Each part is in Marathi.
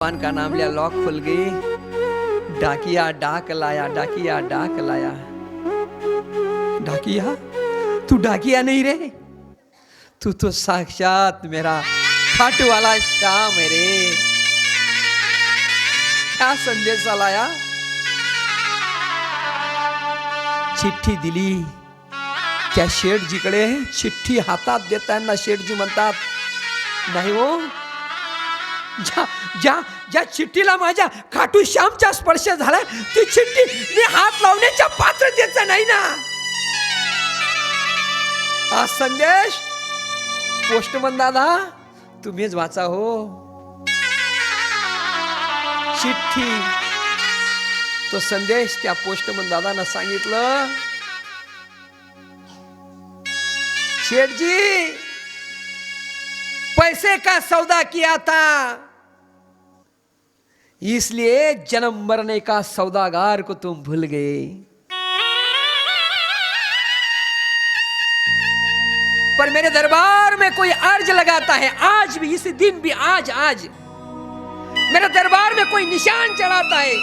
भगवान का नाम लिया, लॉक खुल गई। डाकिया डाक लाया, डाकिया डाक लाया। डाकिया, तू डाकिया नहीं रे, तू तो साक्षात मेरा खाटू वाला श्याम है रे। क्या संदेशा लाया? चिठ्ठी दिली त्या शेठजीकडे। चिठ्ठी हातात देताना शेठजी म्हणतात, नाही हो, ज्या ज्या ज्या चिठ्ठीला माझ्या खाटू श्यामचा स्पर्श झाला, ती चिठ्ठी मी हात लावण्याच्या पात्रतेचा नाही ना। हा संदेश पोस्टमन दादा तुम्हीच वाचा हो। चिठ्ठी, तो संदेश त्या पोस्टमन दादानं सांगितलं, शेठ जी पैसे का सौदा किया था, इसलिए जन्म मरने का सौदागार को तुम भूल गए। पर मेरे दरबार में कोई अर्ज लगाता है, आज भी, इस दिन भी, आज आज मेरे दरबार में कोई निशान चढ़ाता है,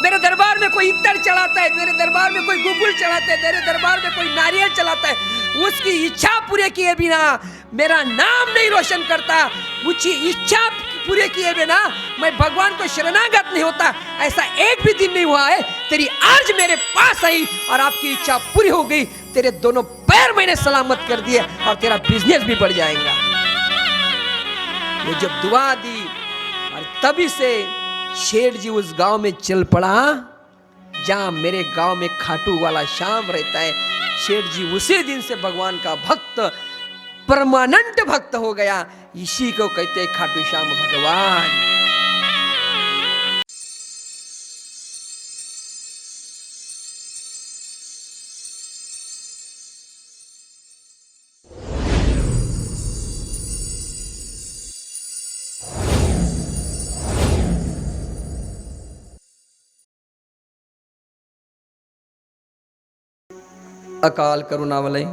मेरे दरबार में कोई इत्तर चढ़ाता है, मेरे दरबार में कोई गुगुल चढ़ाता है, मेरे दरबार में कोई नारियल चढ़ाता है, उसकी इच्छा पूरे किए बिना मेरा नाम नहीं रोशन करता, मुझे इच्छा पूरे किए बिना मैं भगवान को शरणागत नहीं होता। ऐसा एक भी दिन नहीं हुआ है। तेरी अर्ज मेरे पास आई और आपकी इच्छा पूरी हो गई, तेरे दोनों पैर मैंने सलामत कर दिए और तेरा बिजनेस भी बढ़ जाएगा। ये जब दुआ दी और तभी से शेठ जी उस गांव में चल पड़ा जहां मेरे गांव में खाटू वाला श्याम रहता है। शेठ जी उसी दिन से भगवान का भक्त, परमानेंट भक्त हो गया। इसी को कहते हैं खाटू श्याम भगवान। अकाल करुणावलय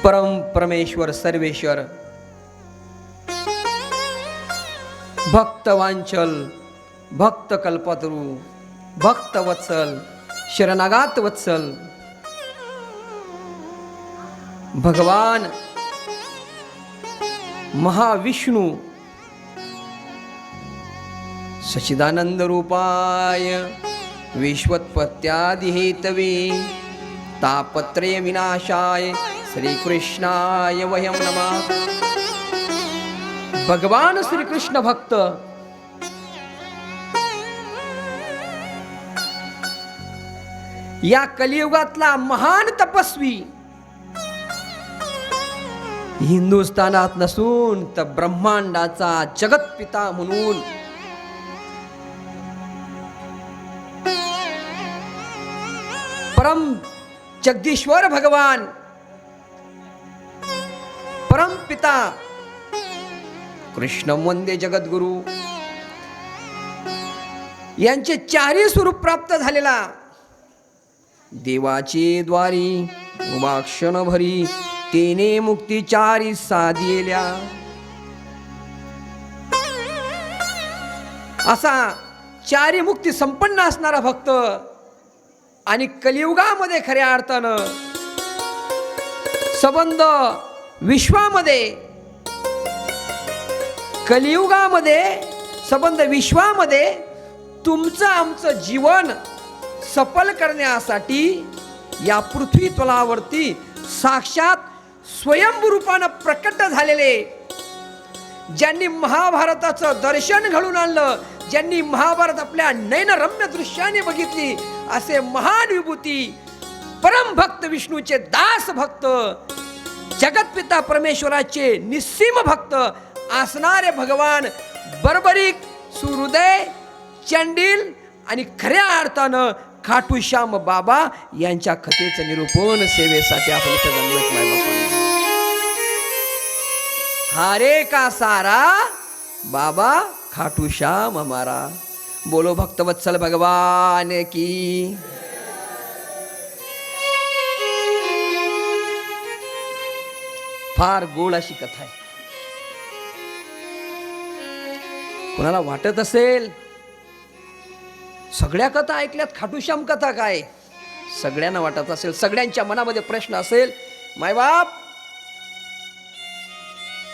परम परमेश्वर सर्वेश्वर भक्तवांचल भक्त कल्पतरु भक्त वत्सल शरणागत वत्सल भगवान महाविष्णु सच्चिदानंद रूपाय विश्वोत्पत्त्यादि हेतवे तापत्रय विनाशाय श्री कृष्णाय वयं नमः। भगवान श्री कृष्ण भक्त या कलियुगातला महान तपस्वी हिंदुस्थानात नसून तर ब्रह्मांडाचा जगतपिता म्हणून परम जगदीश्वर भगवान, परम पिता कृष्ण वंदे जगद्गुरु यांचे चारी स्वरूप प्राप्त झालेला देवाचे द्वारी उभाक्षण भरी तेने मुक्ती चारी साधिएल्या असा चारी मुक्ती संपन्न असणारा भक्त आणि कलियुगामध्ये खऱ्या अर्थानं संबंध विश्वामध्ये, कलियुगामध्ये संबंध विश्वामध्ये तुमचं आमचं जीवन सफल करण्यासाठी या पृथ्वी तलावरती साक्षात स्वयंभू रूपानं प्रकट झालेले, ज्यांनी महाभारताचं दर्शन घडून आणलं, ज्यांनी महाभारत आपल्या नयनरम्य दृश्याने बघितली, असे महान विभूती परम भक्त विष्णूचे दास भक्त, जगतपिता परमेश्वराचे निस्सीम भक्त असणारे भगवान बर्बरिक सुहृदय चंडील आणि खऱ्या अर्थानं खाटू श्याम बाबा यांच्या कथेचं निरूपण सेवेसाठी आपण इथे जमलोत नाही बाबा। हारे का सारा बाबा खाटू श्याम हमारा। बोलो भक्तवत्सल भगवान की। फार गोड अशी कथा आहे। कोणाला वाटत असेल सगळ्या कथा ऐकल्यात, खाटूश्याम कथा काय, सगळ्यांना वाटत असेल, सगळ्यांच्या मनामध्ये प्रश्न असेल, मायबाप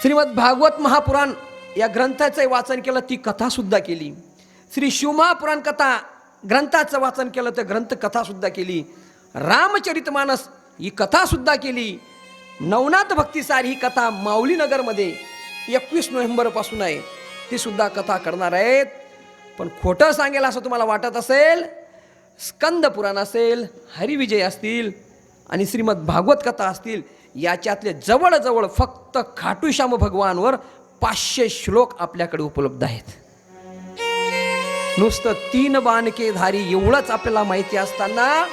श्रीमद भागवत महापुराण या ग्रंथाचं वाचन केलं, ती कथा सुद्धा केली. श्री शिवमहापुराण कथा ग्रंथाचं वाचन केलं, तर ग्रंथ कथा सुद्धा केली. रामचरितमानस ही कथा सुद्धा केली. नवनाथ भक्तिसार ही कथा माऊली नगरमध्ये 21 नोव्हेंबरपासून आहे, ती सुद्धा कथा करणार आहेत. पण खोटं सांगेल असं तुम्हाला वाटत असेल, स्कंद पुराण असेल, हरिविजय असतील आणि श्रीमद भागवत कथा असतील, याच्यातले जवळजवळ फक्त खाटूश्याम भगवानवर 500 श्लोक आपल्याकडे उपलब्ध आहेत. नुसतं 3 बाणके धारी एवढंच आपल्याला माहिती असताना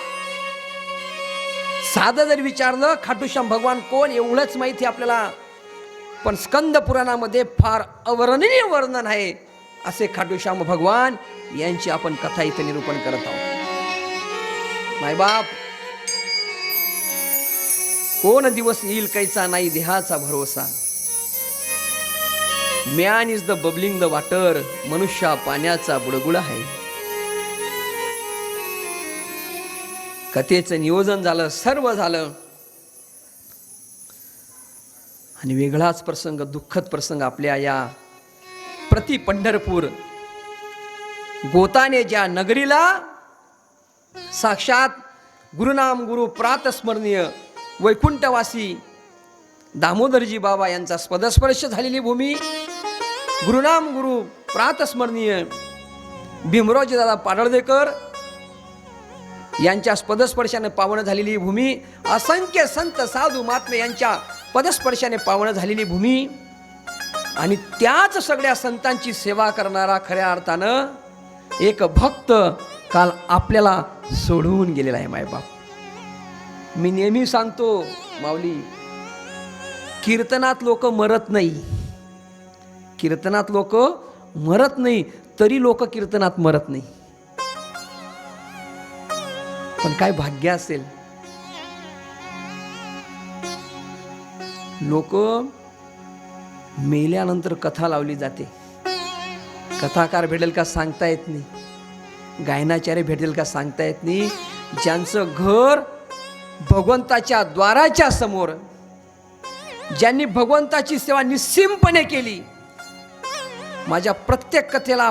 साधं जर विचारलं खाटूश्याम भगवान कोण, एवढंच माहिती आपल्याला. पण स्कंद पुराणामध्ये फार अवर्णनीय वर्णन आहे असे खाटूश्याम भगवान यांची आपण कथा इथे निरूपण करत आहोत. मायबाप कोण दिवस येईल कैचा नाही देहाचा भरोसा. Man is the bubbling the water, मनुष्य पाण्याचा बुडबुड आहे. कथेचं नियोजन झालं, सर्व झालं आणि वेगळाच प्रसंग, दुःखद प्रसंग आपल्या या प्रति पंढरपूर गोताने ज्या नगरीला साक्षात गुरुनाम गुरु प्रातस्मरणीय वैकुंठवासी दामोदरजी बाबा यांचा पदस्पर्श झालेली भूमी, गुरुनाम गुरु प्रातस्मरणीय भीमरावजी दादा पाडळदेकर यांच्या पदस्पर्शाने पावन झालेली भूमी, असंख्य संत साधू महात्मे यांच्या पदस्पर्शाने पावन झालेली भूमी आणि त्याच सगळ्या संतांची सेवा करणारा खऱ्या अर्थानं एक भक्त काल आपल्याला सोडून गेलेला आहे. मायबाप मी नेहमी सांगतो माऊली, कीर्तनात लोक मरत नाही, कीर्तनात लोक मरत नाही, तरी लोक कीर्तनात मरत नाही. पण काय भाग्य असेल, लोक मेल्यानंतर कथा लावली जाते, कथाकार भेटेल का सांगता येत नाही, गायनाचार्य भेटेल का सांगता येत नाही. ज्यांचं घर भगवंताच्या द्वाराच्या समोर, ज्यांनी भगवंताची सेवा निस्सीमपणे केली, माझ्या प्रत्येक कथेला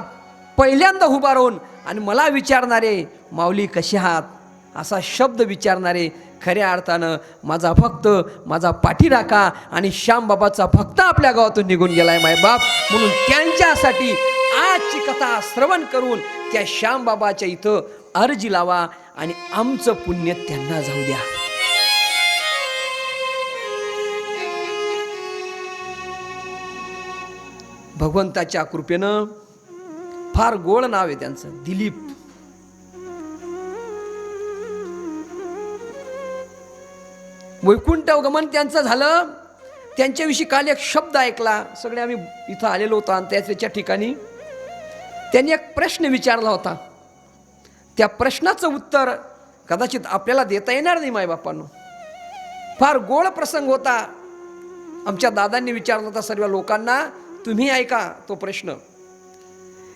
पहिल्यांदा उभा राहून आणि मला विचारणारे माऊली कशी आहात असा शब्द विचारणारे, खऱ्या अर्थानं माझा भक्त, माझा पाठीराखा आणि श्यामबाबाचा भक्त आपल्या गावातून निघून गेलाय मायबाप. म्हणून त्यांच्यासाठी आजची कथा श्रवण करून त्या श्यामबाबाच्या इथं अर्जी लावा आणि आमचं पुण्य त्यांना जाऊ द्या. भगवंताच्या कृपेनं फार गोड नाव आहे त्यांचं, दिलीप. वैकुंठ गमन त्यांचं झालं. त्यांच्याविषयी काल एक शब्द ऐकला, सगळे आम्ही इथं आलेलो होतो आणि त्याच्या ठिकाणी त्यांनी एक प्रश्न विचारला होता. त्या प्रश्नाचं उत्तर कदाचित आपल्याला देता येणार नाही मायबापांनो. फार गोड प्रसंग होता. आमच्या दादांनी विचारला होता सर्व लोकांना, तुम्ही ऐका तो प्रश्न.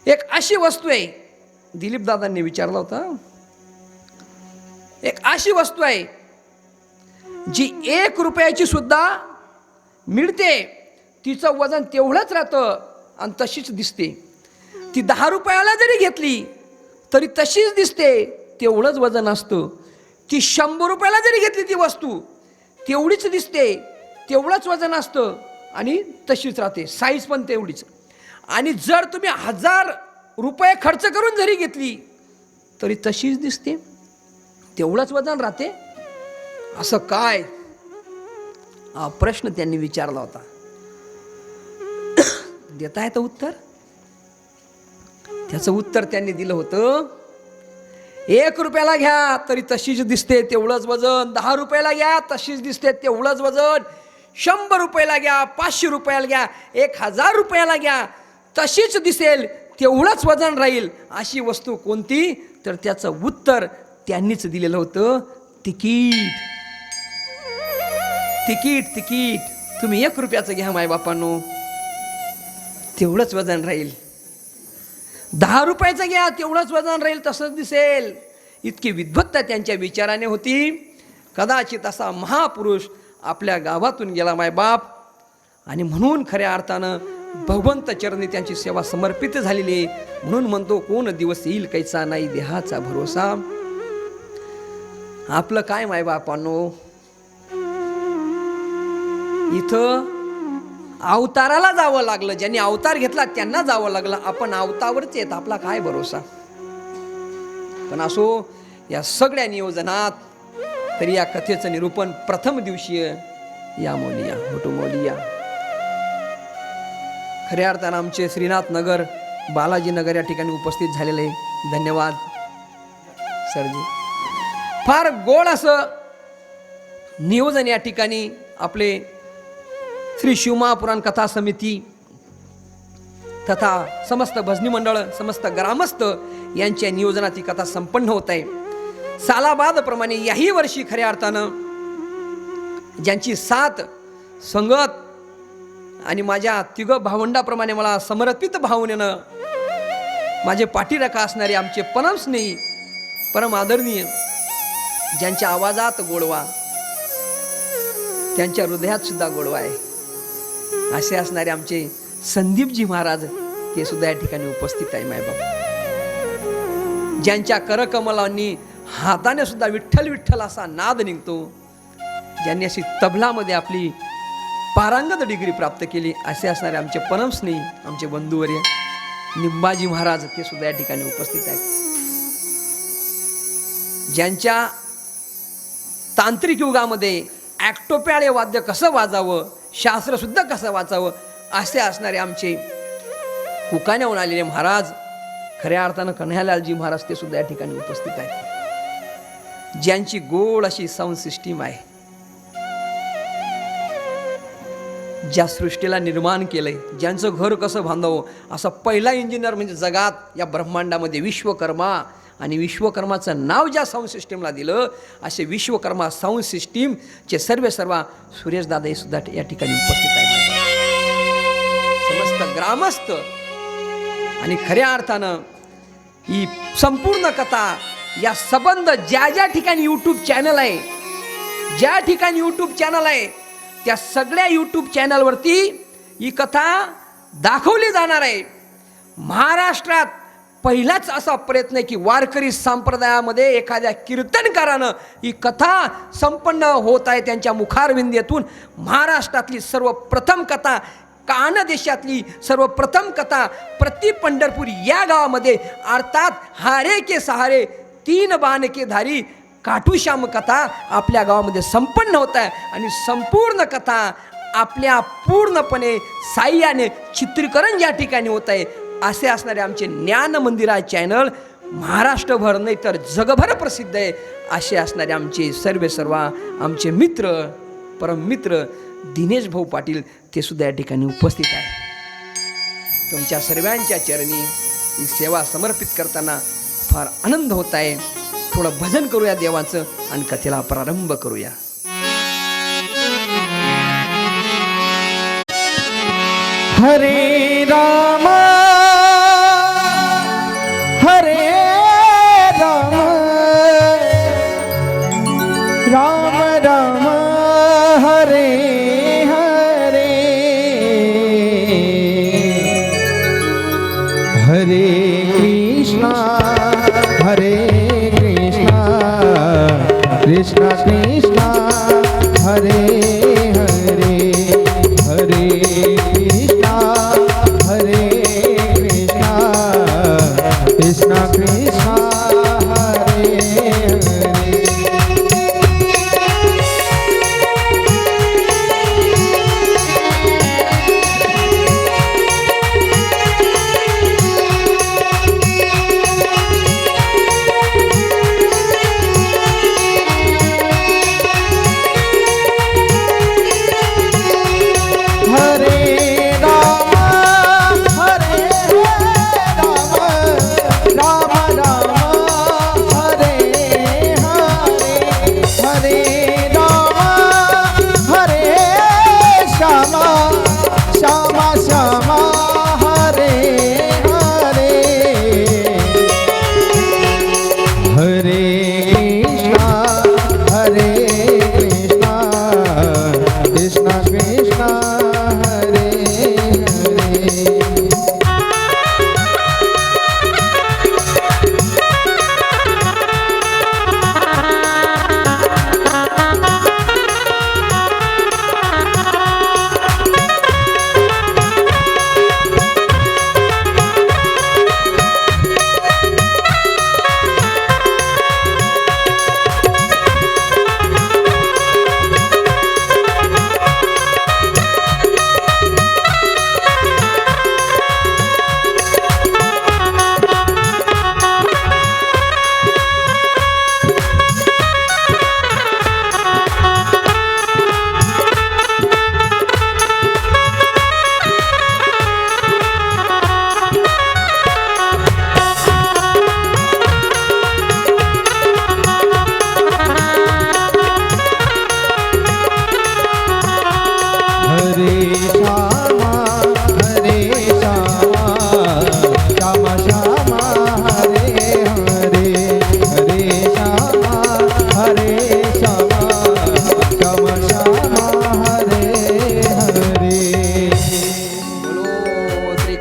एक अशी वस्तू आहे, दिलीप दादांनी विचारला होता, एक अशी वस्तू आहे जी 1 रुपयाची सुद्धा मिळते, तिचं वजन तेवढंच राहतं आणि तशीच दिसते. ती 10 रुपयाला जरी घेतली तरी तशीच दिसते, तेवढंच वजन असतं. ती 100 रुपयाला जरी घेतली ती वस्तू तेवढीच दिसते, तेवढंच वजन असतं आणि तशीच राहते, साईज पण तेवढीच. आणि जर तुम्ही 1000 रुपये खर्च करून जरी घेतली तरी तशीच दिसते, तेवढंच वजन राहते. असं काय? हा प्रश्न त्यांनी विचारला होता. देता येतं उत्तर? त्याचं उत्तर त्यांनी दिलं होतं, 1 रुपयाला घ्या तरी तशीच दिसते, तेवढंच वजन. 10 रुपयाला घ्या तशीच दिसते, तेवढंच वजन. 100 रुपयाला घ्या, 500 रुपयाला घ्या, 1000 रुपयाला घ्या, तशीच दिसेल, तेवढंच वजन राहील. अशी वस्तू कोणती? तर त्याचं उत्तर त्यांनीच दिलेलं होतं, तिकीट. तिकीट तिकीट तुम्ही 1 रुपयाचं घ्या मायबापांनो, तेवढंच वजन राहील. 10 रुपयाचं घ्या तेवढंच वजन राहील तसंच दिसेल, इतकी विद्वत्ता त्यांच्या विचाराने होती. कदाचित असा महापुरुष आपल्या गावातून गेला मायबाप, आणि म्हणून खऱ्या अर्थानं भगवंत चरणी त्यांची सेवा समर्पित झालेली आहे. म्हणून म्हणतो कोण दिवस येईल कैचा नाही देहाचा भरोसा. आपलं काय मायबापांनो, इथं अवताराला जावं लागलं, ज्यांनी अवतार घेतला त्यांना जावं लागलं. आपण अवतारवरच येत, आपला काय भरोसा. पण असो, या सगळ्या नियोजनात तरी या कथेचं निरूपण प्रथम दिवशी या मोलिया मोठू मोलिया खऱ्या अर्थानं आमचे श्रीनाथ नगर, बालाजी नगर या ठिकाणी उपस्थित झालेले. धन्यवाद सरजी. फार गोड असं नियोजन या ठिकाणी आपले श्री शिवमहापुराण कथा समिती तथा समस्त भजनी मंडळ, समस्त ग्रामस्थ यांच्या नियोजनात ही कथा संपन्न होत आहे. सालाबादप्रमाणे याही वर्षी खऱ्या अर्थानं ज्यांची साथ संगत आणि माझ्या तिघ भावंडाप्रमाणे मला समर्पित भावनेनं माझे पाठीराखा असणारे आमचे परम स्नेही, परम आदरणीय, ज्यांच्या आवाजात गोडवा, त्यांच्या हृदयात सुद्धा गोडवा आहे, असे असणारे आमचे संदीपजी महाराज, ते सुद्धा या ठिकाणी उपस्थित आहे मायबाप. ज्यांच्या करकमलांनी हाताने सुद्धा विठ्ठल विठ्ठल असा नाद निघतो, ज्यांनी अशी तबलामध्ये आपली पारंगत डिग्री प्राप्त केली, असे असणारे आमचे परमस्नेही, आमचे बंधुवर्य निंबाजी महाराज, ते सुद्धा या ठिकाणी उपस्थित आहेत. ज्यांच्या तांत्रिक युगामध्ये ॲक्टोप्याळे वाद्य कसं वाजावं, शास्त्र सुद्धा कसं वाचावं, असे असणारे आमचे कुकाण्याहून आलेले महाराज, खऱ्या अर्थानं कन्हैयालालजी महाराज, ते सुद्धा या ठिकाणी उपस्थित आहेत. ज्यांची गोड अशी साऊंड सिस्टीम आहे, ज्या सृष्टीला निर्माण केलंय, ज्यांचं घर कसं बांधावं असा पहिला इंजिनियर म्हणजे जगात या ब्रह्मांडामध्ये विश्वकर्मा, आणि विश्वकर्माचं नाव ज्या साऊंड सिस्टीमला दिलं, असे विश्वकर्मा साऊंड सिस्टीमचे सर्व सुरेशदादा हे सुद्धा या ठिकाणी उपस्थित आहेत. समस्त ग्रामस्थ आणि खऱ्या अर्थानं ही संपूर्ण कथा, या संबंध ज्या ज्या ठिकाणी यूट्यूब चॅनल आहे, ज्या ठिकाणी यूट्यूब चॅनल आहे, त्या सगळ्या यूट्यूब चॅनलवरती ही कथा दाखवली जाणार आहे. महाराष्ट्रात पहिलाच असा प्रयत्न आहे की वारकरी संप्रदायामध्ये एखाद्या कीर्तनकारानं ही कथा संपन्न होत आहे त्यांच्या मुखारविंदेतून. महाराष्ट्रातली सर्वप्रथम कथा, कानदेशातली सर्वप्रथम कथा प्रति पंढरपूर या गावामध्ये, अर्थात हारे के सहारे तीन बाण के धारी काठूश्याम कथा आपल्या गावामध्ये संपन्न होत आहे. आणि संपूर्ण कथा आपल्या पूर्णपणे साह्याने चित्रीकरण या ठिकाणी होत आहे. असे असणारे आमचे ज्ञान मंदिरा चॅनल महाराष्ट्रभर नाही तर जगभर प्रसिद्ध आहे. असे असणारे आमचे सर्व आमचे मित्र, परम मित्र दिनेश भाऊ पाटील, ते सुद्धा या ठिकाणी उपस्थित आहे. तुमच्या सर्वांच्या चरणी ही सेवा समर्पित करताना फार आनंद होत आहे. थोडं भजन करूया देवाचं आणि कथेला प्रारंभ करूया. हरे राम हरे राम राम राम हरे हरे हरे कृष्णा कृष्णा कृष्णा हरे हरे हरे कृष्णा कृष्णा कृष्णा हरे हरे.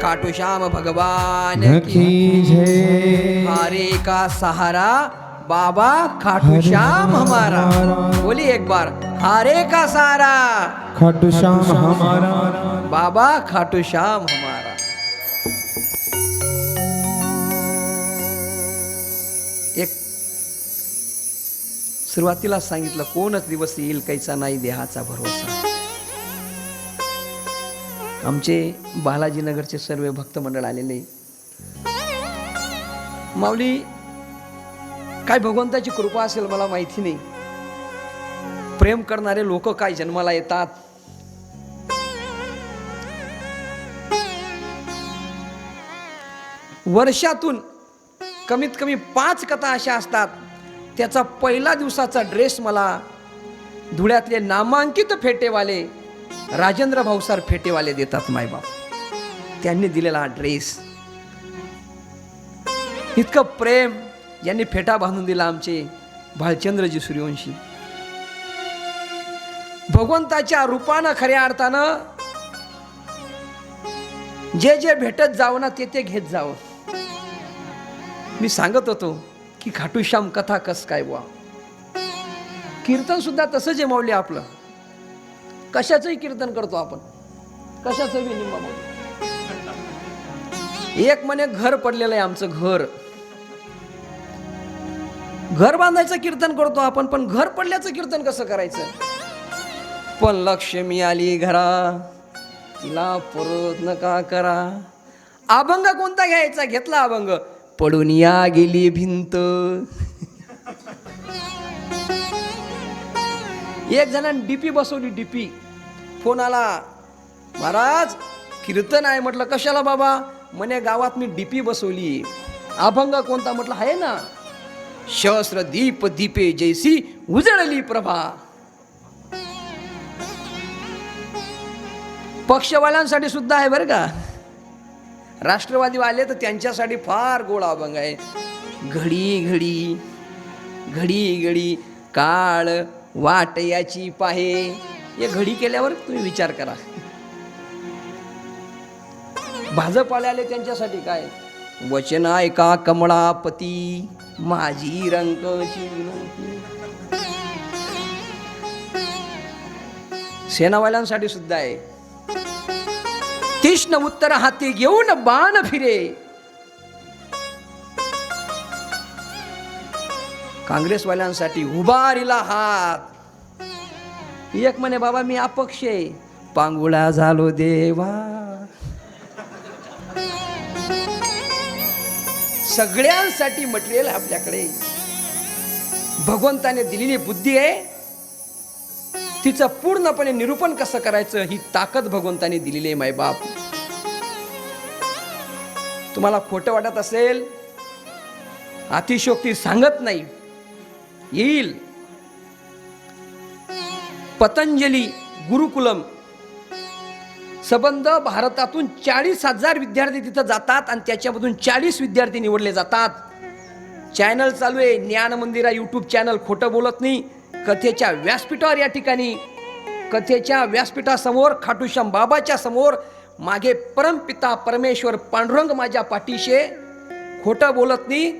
खाटू श्याम भगवान की जय। हारे का सहारा बाबा खाटू श्याम हमारा। बोली एक बार, हारे का सहारा खाटू श्याम हमारा, बाबा खाटू श्याम हमारा। एक सुरुवातीला सांगितलं, कोणच दिवस येईल कैसा नाही देहाचा भरोसा। आमचे बालाजीनगरचे सर्व भक्त मंडळ आलेले, माऊली काय भगवंताची कृपा असेल मला माहिती नाही, प्रेम करणारे लोक काय जन्माला येतात। वर्षातून कमीत कमी 5 कथा अशा असतात, त्याचा पहिला दिवसाचा ड्रेस मला धुळ्यातले नामांकित फेटेवाले राजेंद्र भाऊसार फेटेवाले देतात मायबाप। त्यांनी दिलेला ड्रेस, इतकं प्रेम यांनी फेटा बांधून दिला आमचे भालचंद्रजी सूर्यवंशी। भगवंताच्या रूपानं खऱ्या अर्थानं जे जे भेटत जावं ना ते घेत जावं। मी सांगत होतो की खाटू श्याम कथा कस काय बुवा, कीर्तन सुद्धा तसंच आहे माऊली आपलं। कशाचंही कीर्तन करतो आपण, कशाचं बी निम्मा माऊली। एक म्हणे घर पडलेलं आहे आमचं, घर बांधायचं कीर्तन करतो आपण, पण घर पडल्याचं कीर्तन कसं करायचं। पण लक्ष्मी आली घरा, तिला परत नका करा। अभंग कोणता घ्यायचा, घेतला अभंग, पडून या गेली भिंत। एक जणांनी डीपी बसवली, डीपी। फोन आला, महाराज कीर्तन आहे। म्हटलं कशाला बाबा, म्हणे गावात मी डीपी बसवली। अभंग कोणता, म्हटलं आहे ना, सहस्र दीप दीपे जैसी उजळली प्रभा। पक्षवाल्यांसाठी सुद्धा आहे बरं का, राष्ट्रवादी वाले तर त्यांच्यासाठी फार गोड अभंग आहे। घडी घडी घडी घडी काळ वाट याची पाहे। हे घडी केल्यावर तुम्ही विचार करा। भाजप आले त्यांच्यासाठी काय, वचन ऐका कमळापती माझी रंकची विनंती। सेनावाल्यांसाठी सुद्धा आहे, तीक्ष्ण उत्तर हाती घेऊन बाण फिरे। काँग्रेसवाल्यांसाठी उभारीला हात। एक म्हणे बाबा मी अपक्ष आहे, पांगुळा झालो देवा। सगळ्यांसाठी मटेरियल आपल्याकडे, भगवंताने दिलेली बुद्धी आहे, तिचं पूर्णपणे निरूपण कसं करायचं ही ताकद भगवंताने दिलेली आहे मायबाप। तुम्हाला खोटं वाटत असेल, अतिशयोक्ती सांगत नाही, येईल। पतंजली गुरुकुलम संबंध भारतातून 40,000 विद्यार्थी तिथं जातात आणि त्याच्यामधून 40 विद्यार्थी निवडले जातात। चॅनल चालू आहे, ज्ञान मंदिरा यूट्यूब चॅनल, खोटं बोलत नाही। कथेच्या व्यासपीठावर, या ठिकाणी कथेच्या व्यासपीठासमोर, खाटूश्याम बाबाच्या समोर, मागे परमपिता परमेश्वर पांडुरंग माझ्या पाठीशी, खोटं बोलत नाही।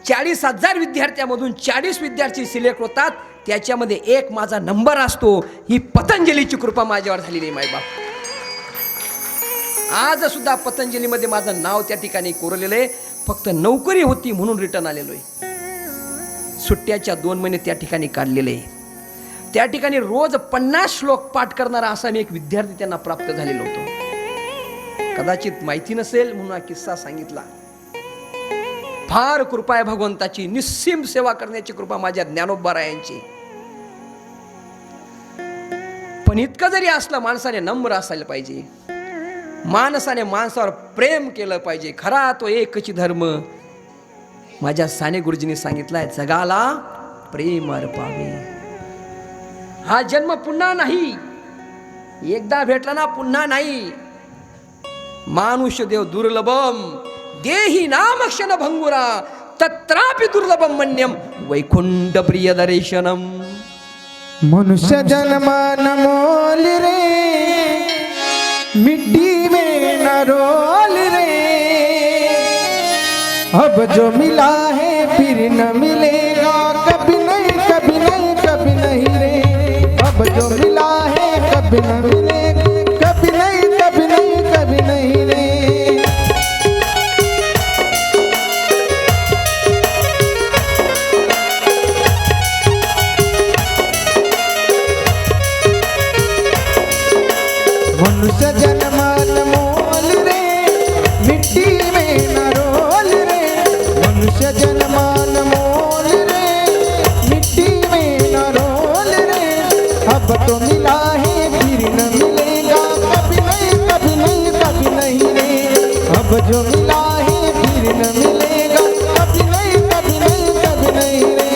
40,000 विद्यार्थ्यांमधून 40 विद्यार्थी सिलेक्ट होतात, त्याच्यामध्ये एक माझा नंबर असतो। ही पतंजलीची कृपा माझ्यावर झालेली आहे मायबाप। आज सुद्धा पतंजलीमध्ये माझं नाव त्या ठिकाणी कोरलेलं आहे, फक्त नोकरी होती म्हणून रिटर्न आलेलो आहे। सुट्ट्याच्या 2 महिने त्या ठिकाणी काढलेले। त्या ठिकाणी रोज 50 श्लोक पाठ करणारा असा मी एक विद्यार्थी त्यांना प्राप्त झालेलो होतो। कदाचित माहिती नसेल म्हणून हा किस्सा सांगितला। फार कृपा आहे भगवंताची, निस्सीम सेवा करण्याची कृपा माझ्या ज्ञानोबारायांची। पण इतकं जरी असलं, माणसाने नम्र असायला पाहिजे, माणसाने माणसावर प्रेम केलं पाहिजे। खरा तो एकच धर्म माझ्या साने गुरुजींनी सांगितलाय, जगाला प्रेम अर्पावे। हा जन्म पुन्हा नाही, एकदा भेटला ना पुन्हा नाही। मानुष देव दुर्लभम देही नाम क्षण भंगुरा, तत्रापि दुर्लभम मन्यम वैकुंठ प्रिय दर्शनम। मनुष्य जन्म न मोल रे, मिट्टी में न रो अब जो मिला है फिर न मिलेगा, कभी नहीं कभी नहीं कभी नहीं रे। अब जो मिला है कभी न मिलेगा, कभी नहीं कभी नहीं कभी नहीं रे। मनुष्य जन्म अनमोल रे, मिट्टी में न रोल रे। मनुष्य जन्म अनमोल रे, मिट्टी में न रोल रे। अब तो मिला है फिर न मिलेगा, कभी नहीं कभी नहीं कभी नहीं रे। अब जो मिला है फिर न मिलेगा, कभी नहीं कभी नहीं कभी नहीं रे।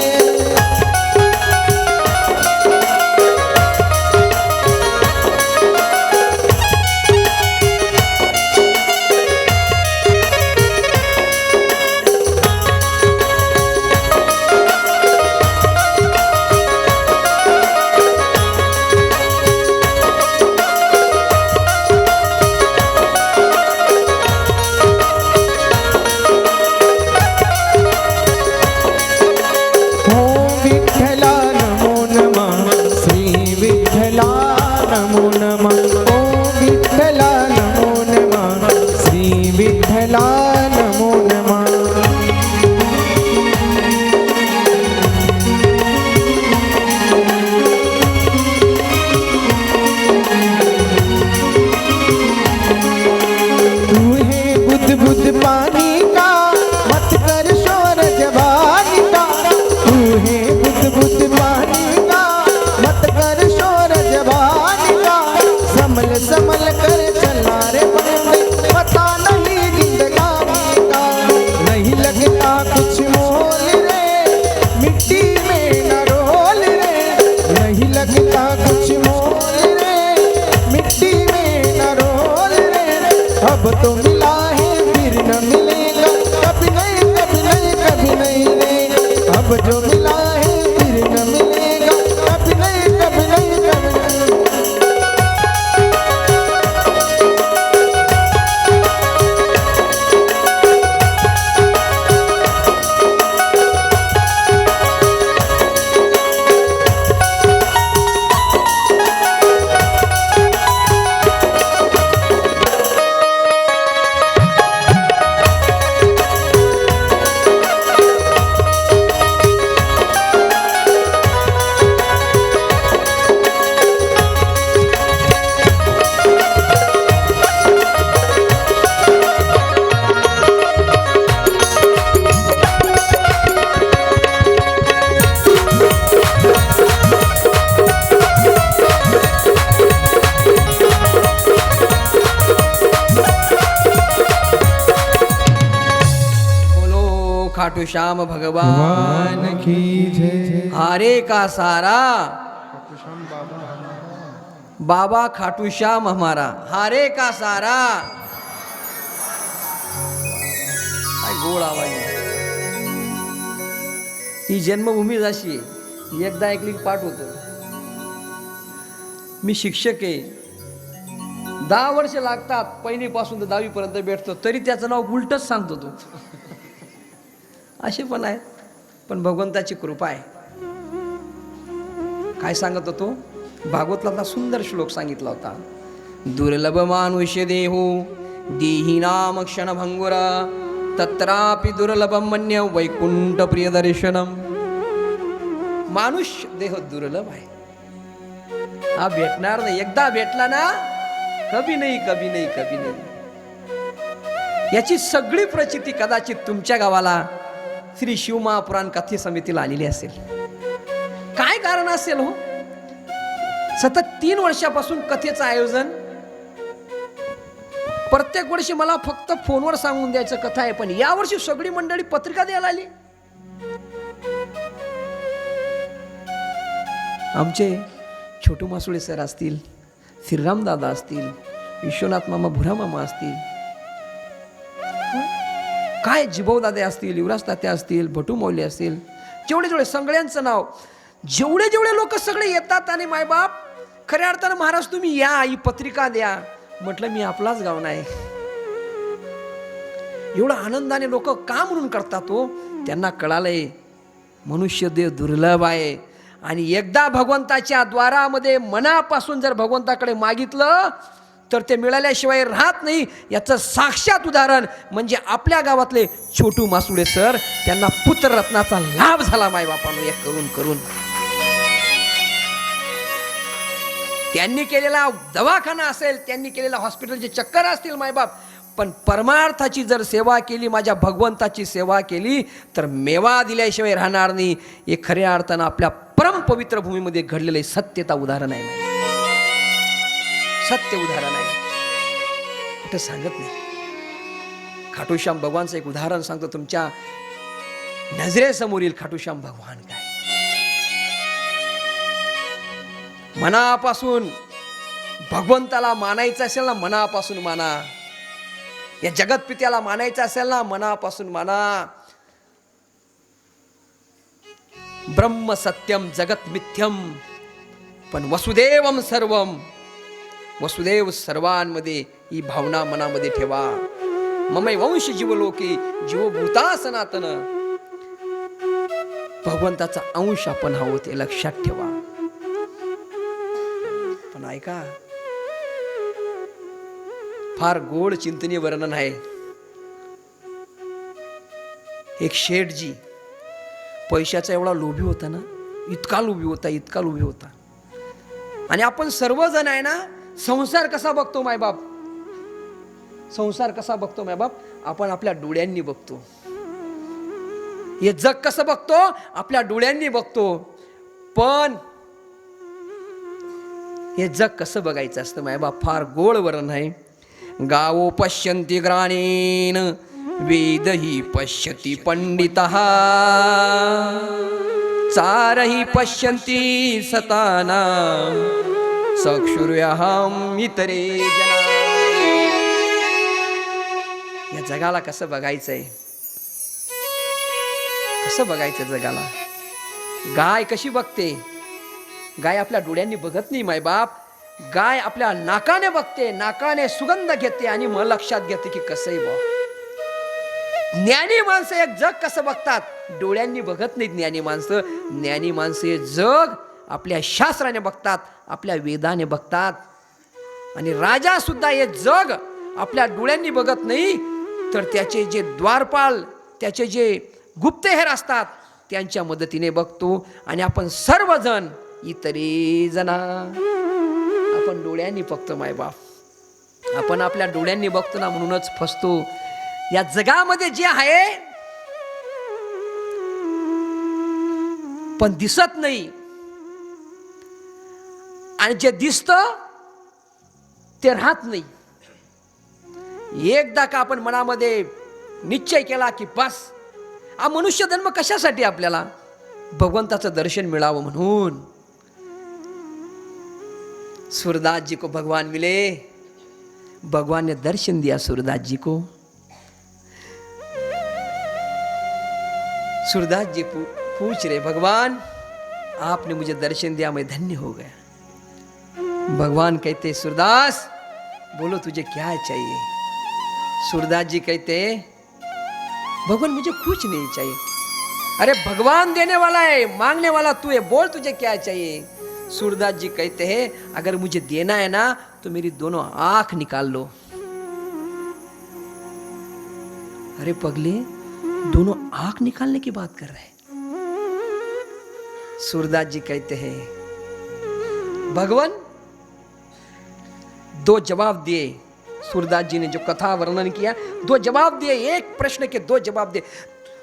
संभल कर चलना रे बंदे, पता नहीं जिंदगानी का। नहीं लगता कुछ मोल रे, मिट्टी में न रोल रे। नहीं लगता कुछ मोल रे, मिट्टी में न रोल रे। अब तो मिला है फिर न मिलेगा, कभी नहीं कभी नहीं कभी नहीं रे। अब जो मिला है फिर न मिलेगा, कभी नहीं कभी नहीं कभी नहीं। खाटू श्याम भगवान की जय। हारे का सारा बाबा खाटू श्याम हमारा, हारे का सारा। काय गोड आवाज आहे. ही जन्मभूमी जशी आहे, एकदा ऐकली की पाठ होतं. मी शिक्षक आहे, 10 वर्ष लागतात पहिलीपासून तर 10वी पर्यंत भेटतो, तरी त्याचं नाव उलटच सांगतो तो. असे पण आहेत, पण भगवंताची कृपा आहे. काय सांगत होतो, भागवतला सुंदर श्लोक सांगितला होता. दुर्लभ मानुष्य देहो देहिनाम क्षणभंगुरा, तत्रापि दुर्लभम मन्य वैकुंठ प्रिय दर्शनम. मानुष्य देह दुर्लभ आहे, हा भेटणार नाही. एकदा भेटला ना, कभी नाही कभी नाही कभी नाही. याची सगळी प्रचिती कदाचित तुमच्या गावाला श्री शिवमहापुराण कथे समितीला आलेली असेल. काय कारण असेल हो? सतत 3 वर्षापासून कथेचं आयोजन. प्रत्येक वर्षी मला फक्त फोनवर सांगून द्यायचं कथा आहे, पण या वर्षी सगळी मंडळी पत्रिका द्यायला आली. आमचे छोटू मासुळे सर असतील, श्रीराम दादा असतील, विश्वनाथ मामा भुरा मामा असतील, काय जिभाऊ दादा असतील, युवराज तात्या असतील, भटू मौली असतील, जेवढे सगळ्यांचं नाव, जेवढे लोक सगळे येतात. आणि मायबाप खऱ्या अर्थानं महाराज तुम्ही या, ही पत्रिका द्या. म्हटलं मी आपलाच गाव नाही. एवढा आनंदाने लोक का म्हणून करतात तो, त्यांना कळालंय मनुष्य देव दुर्लभ आहे. आणि एकदा भगवंताच्या द्वारामध्ये मनापासून जर भगवंताकडे मागितलं तर ते मिळाल्याशिवाय राहत नाही. याचं साक्षात उदाहरण म्हणजे आपल्या गावातले छोटू मासुडे सर. त्यांना पुत्ररत्नाचा लाभ झाला मायबापांनो एक करून करून. त्यांनी केलेला दवाखाना असेल, त्यांनी केलेला हॉस्पिटलचे चक्कर असतील मायबाप, पण परमार्थाची जर सेवा केली, माझ्या भगवंताची सेवा केली तर मेवा दिल्याशिवाय राहणार नाही. हे खऱ्या अर्थानं आपल्या परमपवित्र भूमीमध्ये घडलेले सत्यता उदाहरण आहे. सत्य उदाहरण आहे, कुठं सांगत नाही. खाटूश्याम भगवानचं एक उदाहरण सांगतो. तुमच्या नजरेसमोरील खाटूश्याम भगवान काय. मनापासून भगवंताला मानायचं असेल ना, मनापासून माना. या जगतपित्याला मानायचं असेल ना, मनापासून माना. ब्रह्म सत्यम जगत मिथ्यम, पण वसुदेवम सर्वम. वसुदेव सर्वांमध्ये ही भावना मनामध्ये ठेवा. ममै वंश जीवलोके जीवभूता सनातन. भगवंताचा अंश आपण आहोत हे लक्षात ठेवा. पण ऐका, फार गोड चिंतनीय वर्णन आहे. एक शेठजी पैशाचा एवढा लोभी होता ना, इतका लोभी होता, इतका लोभी होता. आणि आपण सर्वजण आहे ना, संसार कसा बघतो मायबाप, संसार कसा बघतो मायबाप, आपण आपल्या डोळ्यांनी बघतो. हे जग कसं बघतो, आपल्या डोळ्यांनी बघतो. पण हे जग कसं बघायचं असतं मायबाप, फार गोड वर्णन आहे. गावो पश्यन्ति ग्राणेन वेदहि पश्यति पंडितः, चारहि पश्यन्ति सतानां चक्षुर्यहं इतरे जना. या जगाला कसं बघायचंय, कसं बघायचं जगाला. गाय कशी बघते, गाय आपल्या डोळ्यांनी बघत नाही मायबाप. गाय आपल्या नाकाने बघते, नाकाने सुगंध घेते आणि मग लक्षात घेते की कसंही बघ. ज्ञानी माणसं एक जग कसं बघतात, डोळ्यांनी बघत नाहीत ज्ञानी माणसं. ज्ञानी माणसं हे जग आपल्या शास्त्राने बघतात, आपल्या वेदाने बघतात. आणि राजा सुद्धा हे जग आपल्या डोळ्यांनी बघत नाही, तर त्याचे जे द्वारपाल, त्याचे जे गुप्तहेर असतात त्यांच्या मदतीने बघतो. आणि आपण सर्वजण इतरे जना, आपण डोळ्यांनी बघतो मायबाप. आपण आपल्या डोळ्यांनी बघतो ना, म्हणूनच फसतो. या जगामध्ये जे आहे पण दिसत नाही, आणि जे दिसतं ते राहत नाही. एकदा का आपण मनामध्ये निश्चय केला की बस, हा मनुष्य जन्म कशासाठी, आपल्याला भगवंताचं दर्शन मिळावं म्हणून. सूरदास जी को भगवान मिले, भगवान ने दर्शन दिया सूरदास जी को. सूरदास जी पूछ रहे, भगवान आपने मुझे दर्शन दिया, मैं धन्य हो गया. भगवान कहते, सूरदास बोलो तुझे क्या चाहिए. सूरदास जी कहते, भगवान मुझे कुछ नहीं चाहिए. अरे भगवान देने वाला है, मांगने वाला तू है, बोल तुझे क्या चाहिए. सूरदास जी कहते हैं, अगर मुझे देना है ना तो मेरी दोनों आंख निकाल लो. अरे पगले, दोनों आंख निकालने की बात कर रहे हैं. सूरदास जी कहते हैं, भगवान दो जवाब दिए. सूरदास जी ने जो कथा वर्णन किया, दो जवाब दिए, एक प्रश्न के दो जवाब दिए.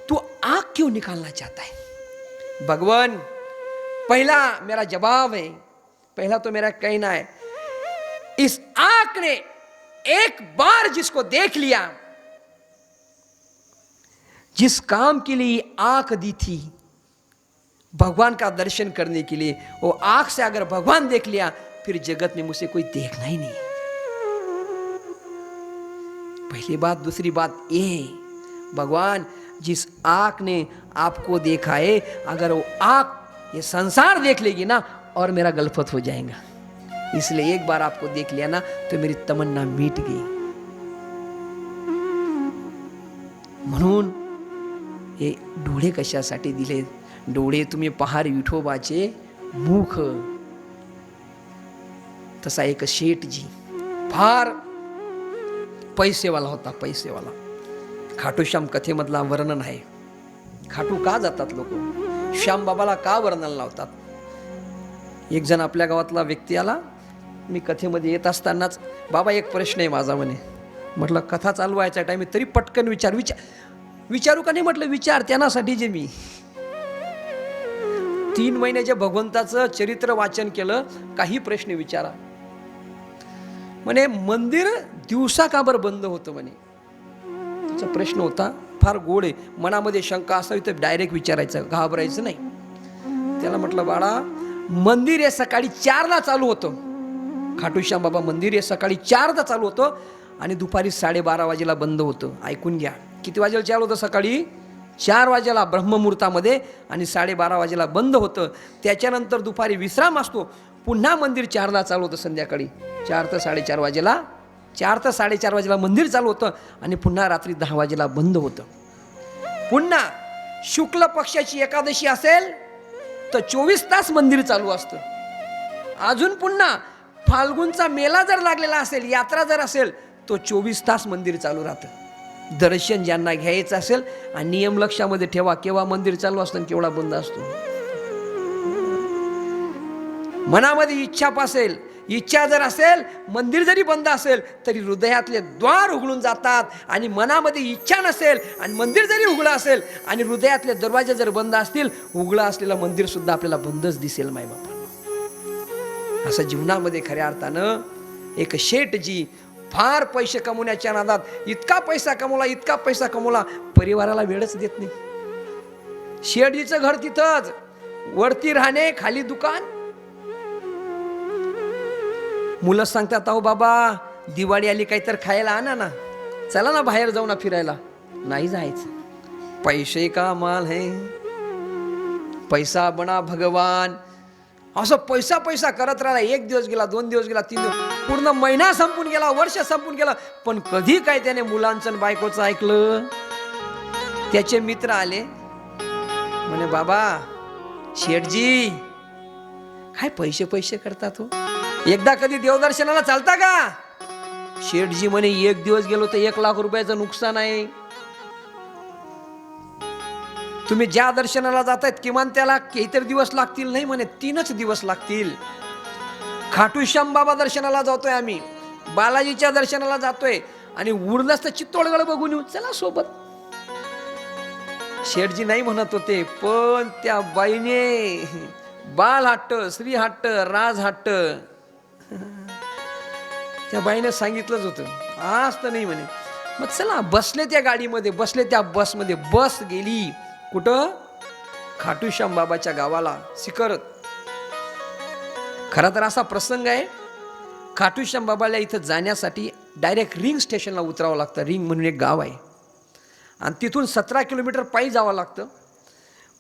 तू आंख क्यों निकालना चाहता है. भगवान, पहला मेरा जवाब है, पहला तो मेरा कहना है, इस आंख ने एक बार जिसको देख लिया, जिस काम के लिए आंख दी थी भगवान का दर्शन करने के लिए, वो आंख से अगर भगवान देख लिया, फिर जगत में मुझसे कोई देखना ही नहीं. पहली बात. दूसरी बात ये, भगवान जिस आंख ने आपको देखा है, अगर वो आंख ये संसार देख लेगी ना, और मेरा गलफत हो जाएगा. इसलिए एक बार आपको देख लिया ना तो मेरी तमन्ना मिट गई. हे डोळे कशासाठी दिले? डोळे तुम्ही पहार विठोबाचे मुख. तसा एक शेठजी फार पैसेवाला होता, पैसेवाला. खाटूश्याम कथेमधला वर्णन आहे. खाटू का जातात लोक? श्यामबाबाला का वर्णन लावतात? एक जण आपल्या गावातला व्यक्ती आला. मी कथेमध्ये येत असतानाच, बाबा एक प्रश्न आहे माझा म्हणे. म्हटलं कथा चालू व्हायचा टाइम तरी पटकन विचारू का नाही? म्हटलं विचार त्यासाठी जे मी 3 महिन्याच्या भगवंताचं चरित्र वाचन केलं. काही प्रश्न विचारा म्हणे. मंदिर दिवसा का बरं बंद होतं म्हणे. त्याचा प्रश्न होता, फार गोड आहे. मनामध्ये शंका असावी तर डायरेक्ट विचारायचं, घाबरायचं नाही. त्याला म्हटलं बाळा, मंदिर हे सकाळी 4ला चालू होतं. खाटूश्याम बाबा मंदिर हे सकाळी 4ला चालू होतं आणि दुपारी 12:30 वाजेला बंद होतं. ऐकून घ्या, किती वाजेला चालू होतं? सकाळी 4 वाजेला ब्रह्ममुहूर्तामध्ये आणि 12:30 वाजेला बंद होतं. त्याच्यानंतर दुपारी विश्राम असतो. पुन्हा मंदिर 4ला चालू होतं संध्याकाळी. 4 ते 4:30 वाजेला, 4 ते 4:30 वाजेला मंदिर चालू होतं आणि पुन्हा रात्री 10 वाजेला बंद होतं. पुन्हा शुक्ल पक्षाची एकादशी असेल तर 24 तास मंदिर चालू असतं. अजून पुन्हा फाल्गुनचा मेला जर लागलेला असेल, यात्रा जर असेल, तो 24 तास मंदिर चालू राहतं. दर्शन ज्यांना घ्यायचं असेल, आणि नियम लक्षामध्ये ठेवा, केव्हा मंदिर चालू असतं आणि केवढा बंद असतो. मनामध्ये इच्छा असेल, इच्छा जर असेल, मंदिर जरी बंद असेल तरी हृदयातले द्वार उघडून जातात. आणि मनामध्ये इच्छा नसेल आणि मंदिर जरी उघडं असेल आणि हृदयातले दरवाजे जर बंद असतील, उघडं असलेलं मंदिर सुद्धा आपल्याला बंदच दिसेल. मायबापा, असं जीवनामध्ये खऱ्या अर्थानं एक शेठजी फार पैसे कमवण्याच्या नादात इतका पैसा कमवला, परिवाराला वेळच देत नाही. शेठजीचं घर तिथंच, वरती राहणे, खाली दुकान. मुलं सांगतात, अहो बाबा दिवाळी आली, काहीतरी खायला आणा ना, चला ना बाहेर जाऊ ना फिरायला. नाही जायचं. पैसे का माल है, पैसा बना भगवान. असं पैसा करत राहिला. 1 दिवस गेला, 2 दिवस गेला, 3 दिवस, पूर्ण महिना संपून गेला, वर्ष संपून गेला. पण कधी काय त्याने मुलांचं बायकोचं ऐकलं? त्याचे मित्र आले, म्हणे बाबा शेठजी काय पैसे करतात हो, एकदा कधी देवदर्शनाला चालता का? शेठजी म्हणे 1 दिवस गेलो तर 1 लाख रुपयाचं नुकसान आहे. तुम्ही ज्या दर्शनाला जातायत किमान त्याला काहीतरी दिवस लागतील. नाही म्हणे 3च दिवस लागतील. खाटूश्याम बाबा दर्शनाला जातोय आम्ही, बालाजीच्या दर्शनाला जातोय आणि उरलंच तर चित्तोडगड बघून येऊ, चला सोबत. शेठजी नाही म्हणत होते, पण त्या बाईने बाल हट्ट, श्री हट्ट, राज हट्ट, त्या बाईने सांगितलंच होतं, आज तर नाही म्हणे. मग चला बसले त्या गाडीमध्ये, बसले त्या बसमध्ये. बस गेली कुठं? खाटूश्याम बाबाच्या गावाला, सिकर. खरा तर असा प्रसंग आहे, खाटूश्याम बाबाला इथं जाण्यासाठी डायरेक्ट रिंग स्टेशनला उतरावं लागतं. रिंग म्हणून एक गाव आहे आणि तिथून 17 किलोमीटर पायी जावं लागतं.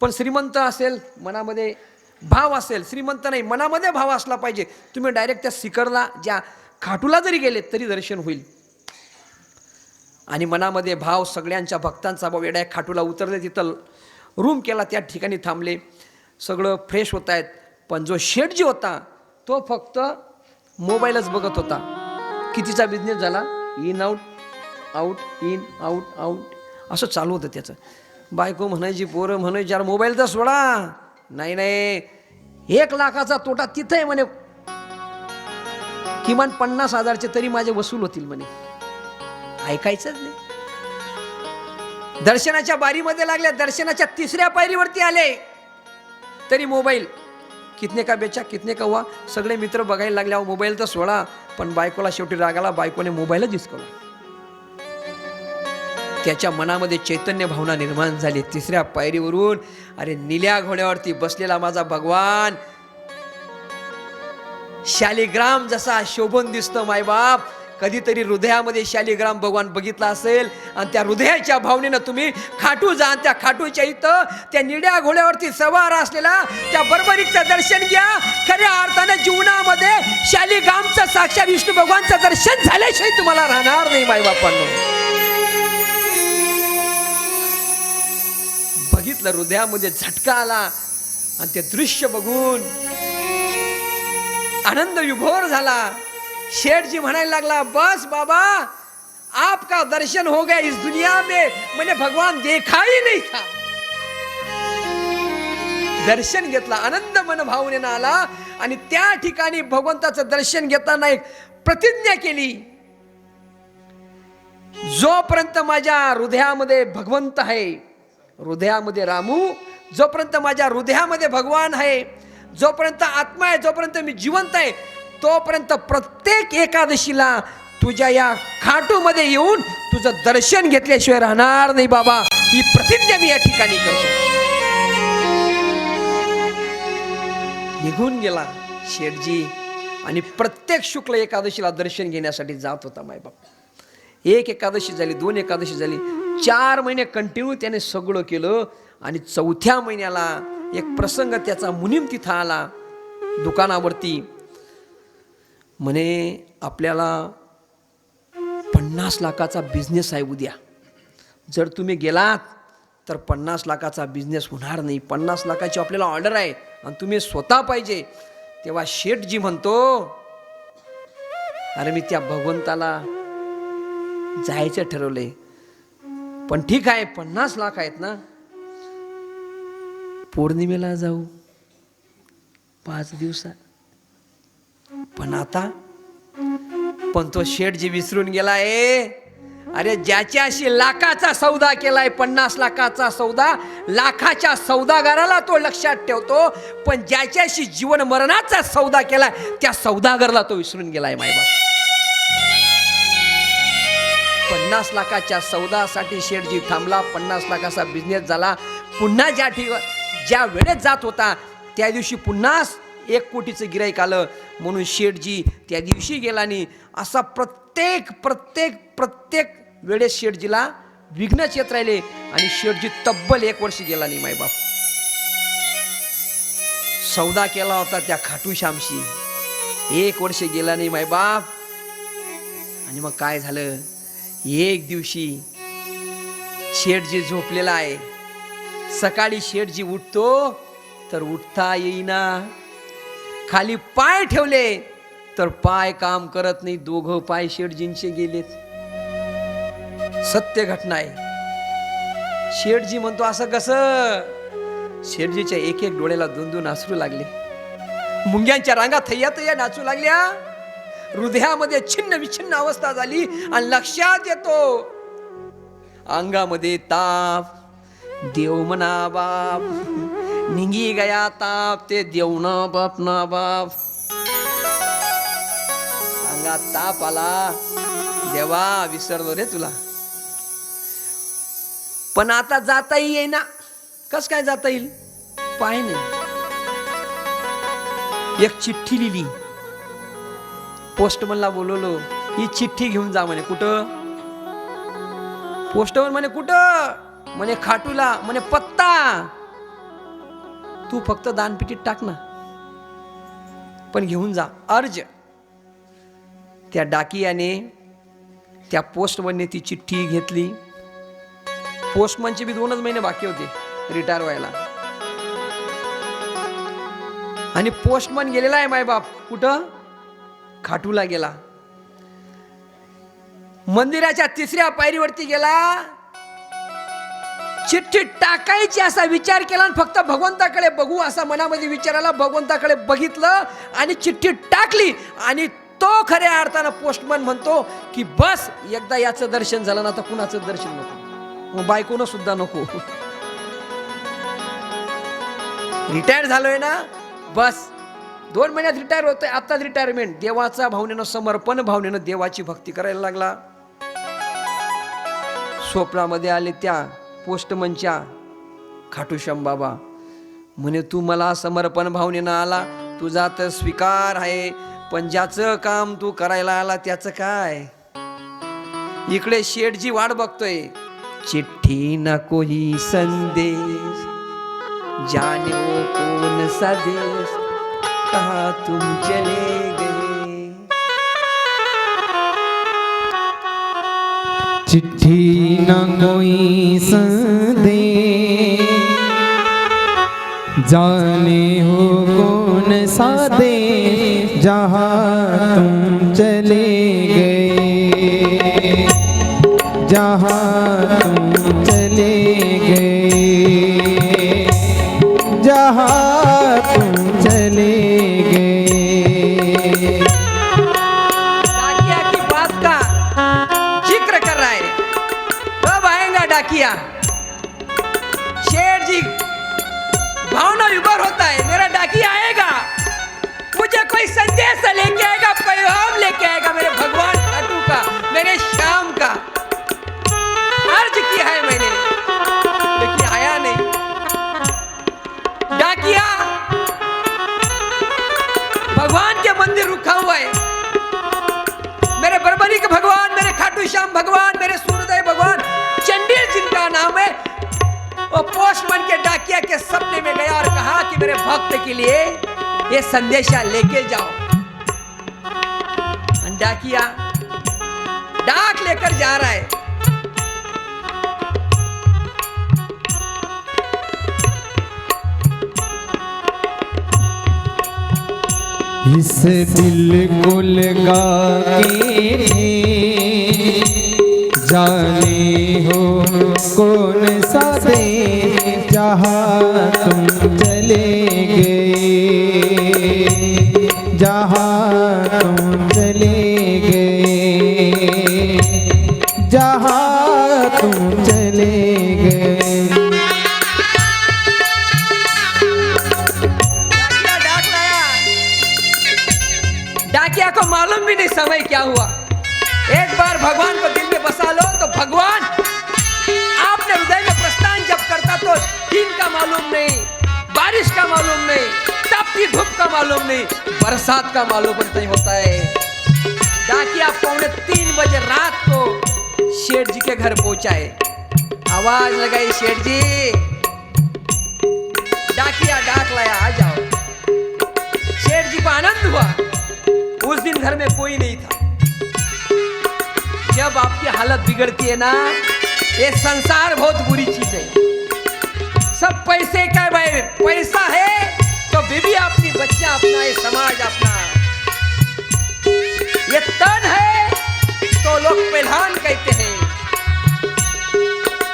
पण श्रीमंत असेल, मनामध्ये भाव असेल, श्रीमंत नाही मनामध्ये भाव असला पाहिजे, तुम्ही डायरेक्ट त्या सिकरला, ज्या खाटूला जरी गेले तरी दर्शन होईल. आणि मनामध्ये भाव, सगळ्यांच्या भक्तांचा भाव, एवढ्या खाटूला उतरले, तिथं रूम केला, त्या ठिकाणी थांबले, सगळं फ्रेश होत आहेत. पण जो शेठजी होता तो फक्त मोबाईलच बघत होता. कितीचा बिझनेस झाला, in out, out in, out out, असं चालू होतं त्याचं. बायको म्हणायची, पोरं म्हणायची, यार मोबाईल तर सोडा. नाही 1 लाखाचा तोटा तिथं आहे म्हणे, किमान 50,000चे तरी माझे वसूल होतील म्हणे. ऐकायचंच नाही. दर्शनाच्या बारीमध्ये लागल्या, दर्शनाच्या 3ऱ्या पायरीवरती आले तरी मोबाईल, कितने का बेचा, कितने का हुआ, सगळे मित्र बघायला लागले. मोबाईल तर सोडा. पण बायकोला शेवटी रागाला, बायकोने मोबाईलच हिसकवला. त्याच्या मनामध्ये चैतन्य भावना निर्माण झाली. 3ऱ्या पायरीवरून, अरे निल्या घोड्यावरती बसलेला माझा भगवान, शालिग्राम जसा शोभून दिसतो मायबाप, कधीतरी हृदयामध्ये शालिग्राम भगवान बघितला असेल आणि त्या हृदयाच्या भावनेनं तुम्ही खाटू जा. त्या खाटूच्या इथं त्या निळ्या घोड्यावरती सवार असलेला त्या बरोबरीचं दर्शन घ्या. खऱ्या अर्थाने जीवनामध्ये शालिग्रामचं साक्षात विष्णू भगवानचं दर्शन झाल्याशिवाय तुम्हाला राहणार नाही मायबापांनो. बघितलं, हृदयामध्ये झटका आला आणि ते दृश्य बघून आनंद विभोर झाला. शेठजी म्हणायला लागला, बस बाबा, आपका दर्शन हो गया इस दुनिया में, मैंने भगवान देखा ही नहीं था. दर्शन घेतला, आनंद मन भावनेनं आला आणि त्या ठिकाणी भगवंताचं दर्शन घेताना एक प्रतिज्ञा केली, जोपर्यंत माझ्या हृदयामध्ये भगवंत आहे, हृदयामध्ये रामू, जोपर्यंत माझ्या हृदयामध्ये भगवान आहे, जोपर्यंत आत्मा आहे, जोपर्यंत मी जिवंत आहे, तोपर्यंत प्रत्येक एकादशीला तुझ्या या खाटूमध्ये येऊन तुझं दर्शन घेतल्याशिवाय राहणार नाही बाबा, ही प्रतिज्ञा मी या ठिकाणी करतो. निघून गेला शेठजी आणि प्रत्येक शुक्ल एकादशीला दर्शन घेण्यासाठी जात होता मायबाप. एक एकादशी झाली, 2 एकादशी झाली, 4 महिने कंटिन्यू त्याने सगळं केलं. आणि 4थ्या महिन्याला एक प्रसंग त्याचा मुनीम तिथं आला दुकानावरती. म्हणे आपल्याला 50 लाखाचा बिझनेस आहे उद्या, जर तुम्ही गेलात तर 50 लाखाचा बिझनेस होणार नाही, 50 लाखाची आपल्याला ऑर्डर आहे आणि तुम्ही स्वतः पाहिजे. तेव्हा शेठजी म्हणतो, अरे मी त्या भगवंताला जायचं ठरवलंय, पण ठीक आहे 50 लाख आहेत ना, पौर्णिमेला जाऊ 5 दिवसात. पण आता पण तो शेठजी विसरून गेलाय, अरे ज्याच्याशी लाखाचा सौदा केलाय, 50 लाखाचा सौदा, लाखाच्या सौदागाराला तो लक्षात ठेवतो, पण ज्याच्याशी जीवन मरणाचा सौदा केलाय त्या सौदागरला तो विसरून गेलाय मायबाप. 50 लाखाच्या सौदासाठी शेठजी थांबला, 50 लाखाचा बिझनेस झाला. पुन्हा ज्या वेळेत जात होता त्या दिवशी पुन्हा 1 कोटीचं गिराईक आलं, म्हणून शेठजी त्या दिवशी गेला नाही. असा प्रत्येक वेळेस शेठजीला विघ्नच येत राहिले आणि शेठजी तब्बल 1 वर्ष गेला नाही मायबाप. सौदा केला होता त्या खाटू श्यामशी, 1 वर्ष गेला नाही मायबाप. आणि मग काय झालं, एक दिवशी शेठजी झोपलेला आहे, सकाळी शेठजी उठतो तर उठता येईना, खाली पाय ठेवले तर पाय काम करत नाही, 2 पाय शेठजींचे गेलेत. सत्य घटना आहे. शेठजी म्हणतो असं कसं? शेठजीच्या 1 डोळ्याला 2 अश्रू लागले, मुंग्यांच्या रांगा थैया नाचू लागल्या, हृदयामध्ये छिन्न विछिन्न अवस्था झाली आणि लक्षात येतो अंगामध्ये ताप. देव म्हणा बाप, निघी गया ताप, ते देव ना बाप ना बाप. अंगात ताप आला, देवा विसरलो रे तुला. पण आता जाता येईना. कस काय जाता येईल? पाय नाही. एक चिठ्ठी लिहिली, पोस्टमनला बोलवलो, ही चिठ्ठी घेऊन जा म्हणे. कुठं? पोस्टमन म्हणे कुठं? म्हणे खाटूला. म्हणे पत्ता तू फक्त दानपेटीत टाक ना, पण घेऊन जा. अर्ज. त्या डाकियाने, त्या पोस्टमनने ती चिठ्ठी घेतली. पोस्टमनचे बी 2च महिने बाकी होते रिटायर व्हायला, आणि पोस्टमन गेलेला आहे मायबाप. कुठं? खाटूला गेला. मंदिराच्या 3ऱ्या पायरीवरती गेला, चिठ्ठी टाकायची असा विचार केला आणि फक्त भगवंताकडे बघू असा मनामध्ये विचार आला. भगवंताकडे बघितलं आणि चिठ्ठी टाकली. आणि तो खऱ्या अर्थानं पोस्टमन म्हणतो की बस एकदा याचं दर्शन झालं ना, तर कुणाचं दर्शन नको, मग बायकोनं सुद्धा नको. रिटायर झालोय ना, बस 2 महिन्यात रिटायर होतोय, आताच रिटायरमेंट. देवाचा भावनेनं, समर्पण भावनेनं देवाची भक्ती करायला लागला. स्वप्नामध्ये आले त्या पोस्टमनच्या खाटूश्याम बाबा. म्हणे तू मला समर्पण भावनेनं आला, तुझा तर स्वीकार आहे, पण ज्याचं काम तू करायला आला त्याचं काय? इकडे शेठजी वाट बघतोय. चिठ्ठी ना कोई संदेश, जाने वो कौन सा देश, कहाँ तुम चले गए. चिट्ठी न कोई संदेश, जाने हो कौन सा देश जहाँ तुम चले गए, जहाँ तुम चले गए, जहाँ तुम चले गए। डाकिया की बात का जिक्र कर रहा है। कब आएगा डाकिया? शेठ जी भावना विभोर होता है, मेरा डाकिया आएगा, मुझे कोई संदेश लेके आएगा, पैगाम लेके आएगा मेरे भगवान खाटू का, मेरे श्याम का। अर्ज किया है मैंने, लेकिन आया नहीं। डाकिया भगवान के मंदिर रुका हुआ है, मेरे बरबरी के भगवान, मेरे खाटू श्याम भगवान, मेरे सूर्योदय भगवान, चंडील जिनका नाम है, वो पोस्टमैन के डाकिया के सपने में गया और कहा कि मेरे भक्त के लिए ये संदेशा लेके जाओ। डाकिया डाक लेकर जा रहा है। इस दिल को लगा के जाने हो कौन सा देश जहाँ तुम चले गए, जहाँ तुम चले गए, जहाँ तुम चले गए। डाकिया को मालूम भी नहीं समय क्या हुआ। एक बार भगवान को दिल में बसा लो तो भगवान आपने हृदय में प्रस्थान जब करता तो दिन का मालूम नहीं, बारिश का मालूम नहीं, तपती धूप का मालूम नहीं, बरसात का मालूम नहीं होता है। डाकिया 2:45 रात को शेठ जी के घर पहुंचा है। आवाज लगाई, शेठ जी। डाकिया डाक लाया, आ जाओ। शेठ जी को आनंद हुआ, उस दिन घर में कोई नहीं था। जब आपकी हालत बिगड़ती है ना, ये संसार बहुत बुरी चीज है। सब पैसे का भाई, पैसा है तो बीवी अपनी, बच्चा अपना, ये समाज अपना। ये तन है तो लोग पहलवान कहते हैं।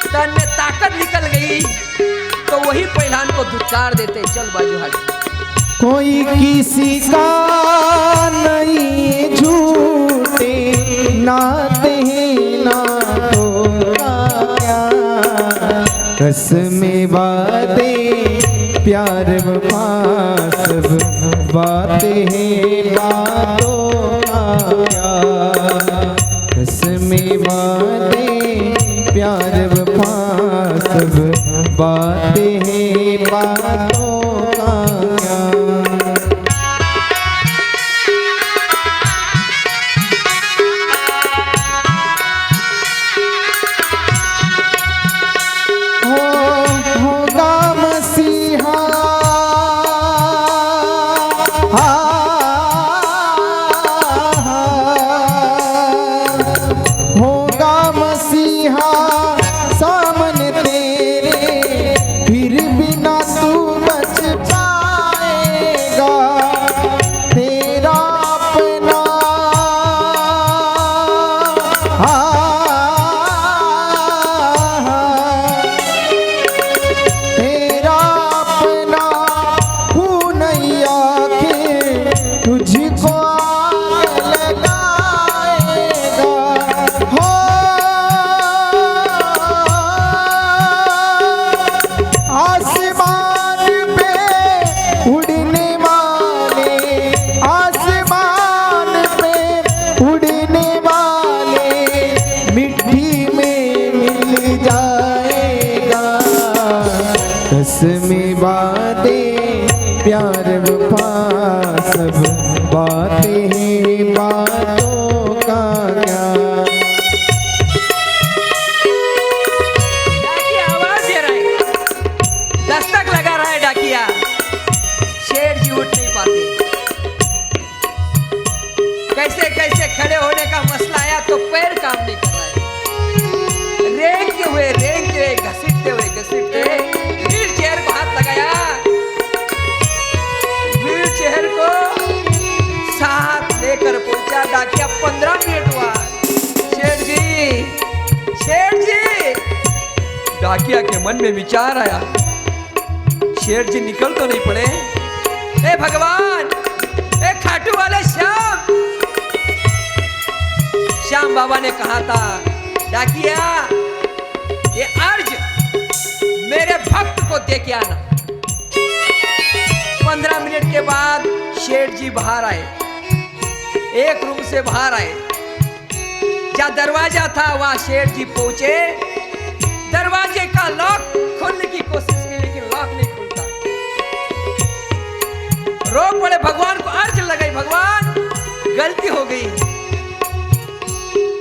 तन में ताकत निकल गई तो वही पहलवान को धुतकार देते, चल बाजू हट। कोई किसी का नहीं, झूठे नाते हैं ना तो क्या, कसमें बातें प्यार वफा सब बातें हैं बातों का क्या, कसमें बातें प्यार वफा सब बातें हैं बातों का क्या। डाकिया के मन में विचार आया, शेर जी निकल तो नहीं पड़े। ए भगवान, ए खाटू वाले श्याम। श्याम बाबा ने कहा था, डाकिया ये अर्ज मेरे भक्त को दे के आना। 15 मिनट के बाद शेठ जी बाहर आए, एक रूम से बाहर आए। जहाँ दरवाजा था वहां शेठ जी पहुंचे, दरवाजे का लॉक खोलने की कोशिश की लेकिन लॉक नहीं खुलता। रो पड़े, भगवान को अर्ज लगाई, भगवान गलती हो गई।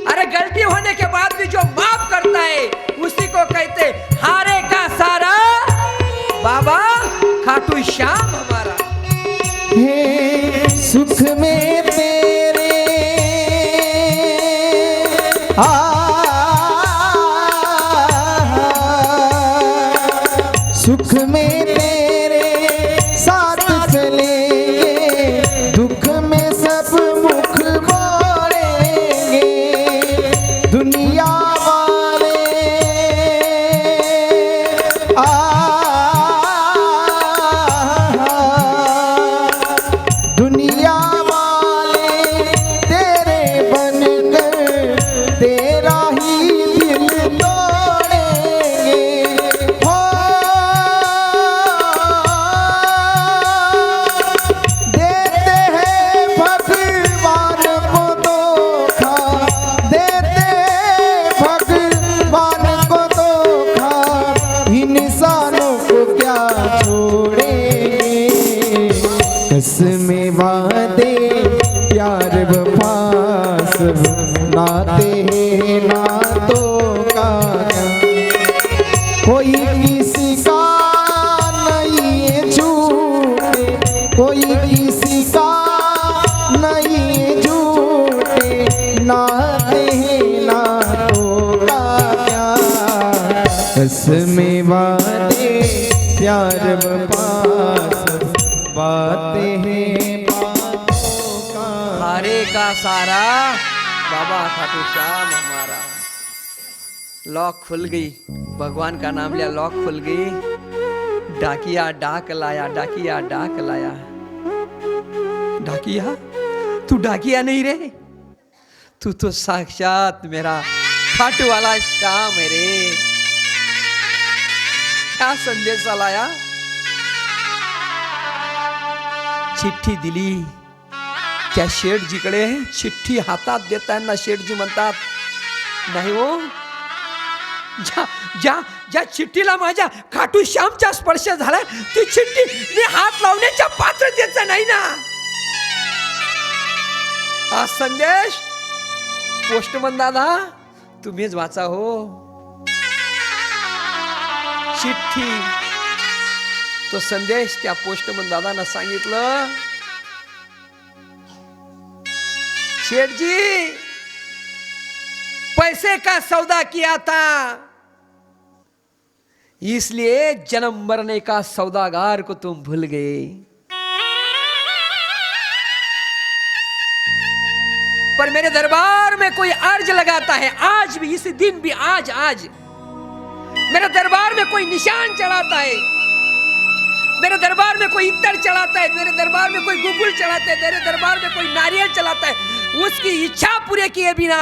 अरे गलती होने के बाद भी जो माफ करता है उसी को कहते हारे का सारा बाबा खाटू श्याम हमारा। हे सुख में तेरे सुख में तेरे साथ चलेंगे, दुख में सब मुख मोड़ेंगे। दुनिया वाले दुनिया वाले तेरे बनकर तेरा ही दिल तोड़ेंगे। हो देते हैं भगवान को धोखा, देते हैं भगवान को धोखा, इंसानों को क्या छोड़ेंगे। कसमें वादे प्यार वफा सब नाते हैं नातों का, कोई किसी का नहीं है झूठे, कोई किसी का नहीं है झूठे, नाते हैं नातों का क्या। कसमें वादे प्यार वफा सब बातें हैं बातों का। हारे का सारा बाबा खाटू श्याम हमारा। लॉक खुल गई, भगवान का नाम लिया, लॉक खुल गई। डाकिया डाक लाया, डाकिया डाक लाया। डाकिया तू डाकिया नहीं रे, तू तो साक्षात मेरा खाटू वाला श्याम है रे। क्या संदेशा लाया? चिठ्ठी दिली। क्या शेठ जीकडे चिठ्ठी हातात देताना शेठ जी म्हणतात, नाही हो, ज्या ज्या ज्या चिठ्ठीला माझ्या खाटू श्यामचा स्पर्श झाला ती चिठ्ठी मी हात लावण्याच्या पात्रतेचा नाही ना। हा संदेश पोस्टमन दादा तुम्हीच वाचा हो। चिठ्ठी तो संदेश त्या पोस्टमन दादांना सांगितलं, शेठ जी पैसे का सौदा किया था, इसलिए जन्म मरने का सौदागार को तुम भूल गए। पर मेरे दरबार में कोई अर्ज लगाता है, आज भी, इस दिन भी, आज आज मेरे दरबार में कोई निशान चढ़ाता है, मेरे दरबार में कोई इत्तर चढ़ाता है, मेरे दरबार में कोई गुगुल चढ़ाता है, मेरे दरबार में कोई नारियल चढ़ाता है, उसकी इच्छा पूरे किए बिना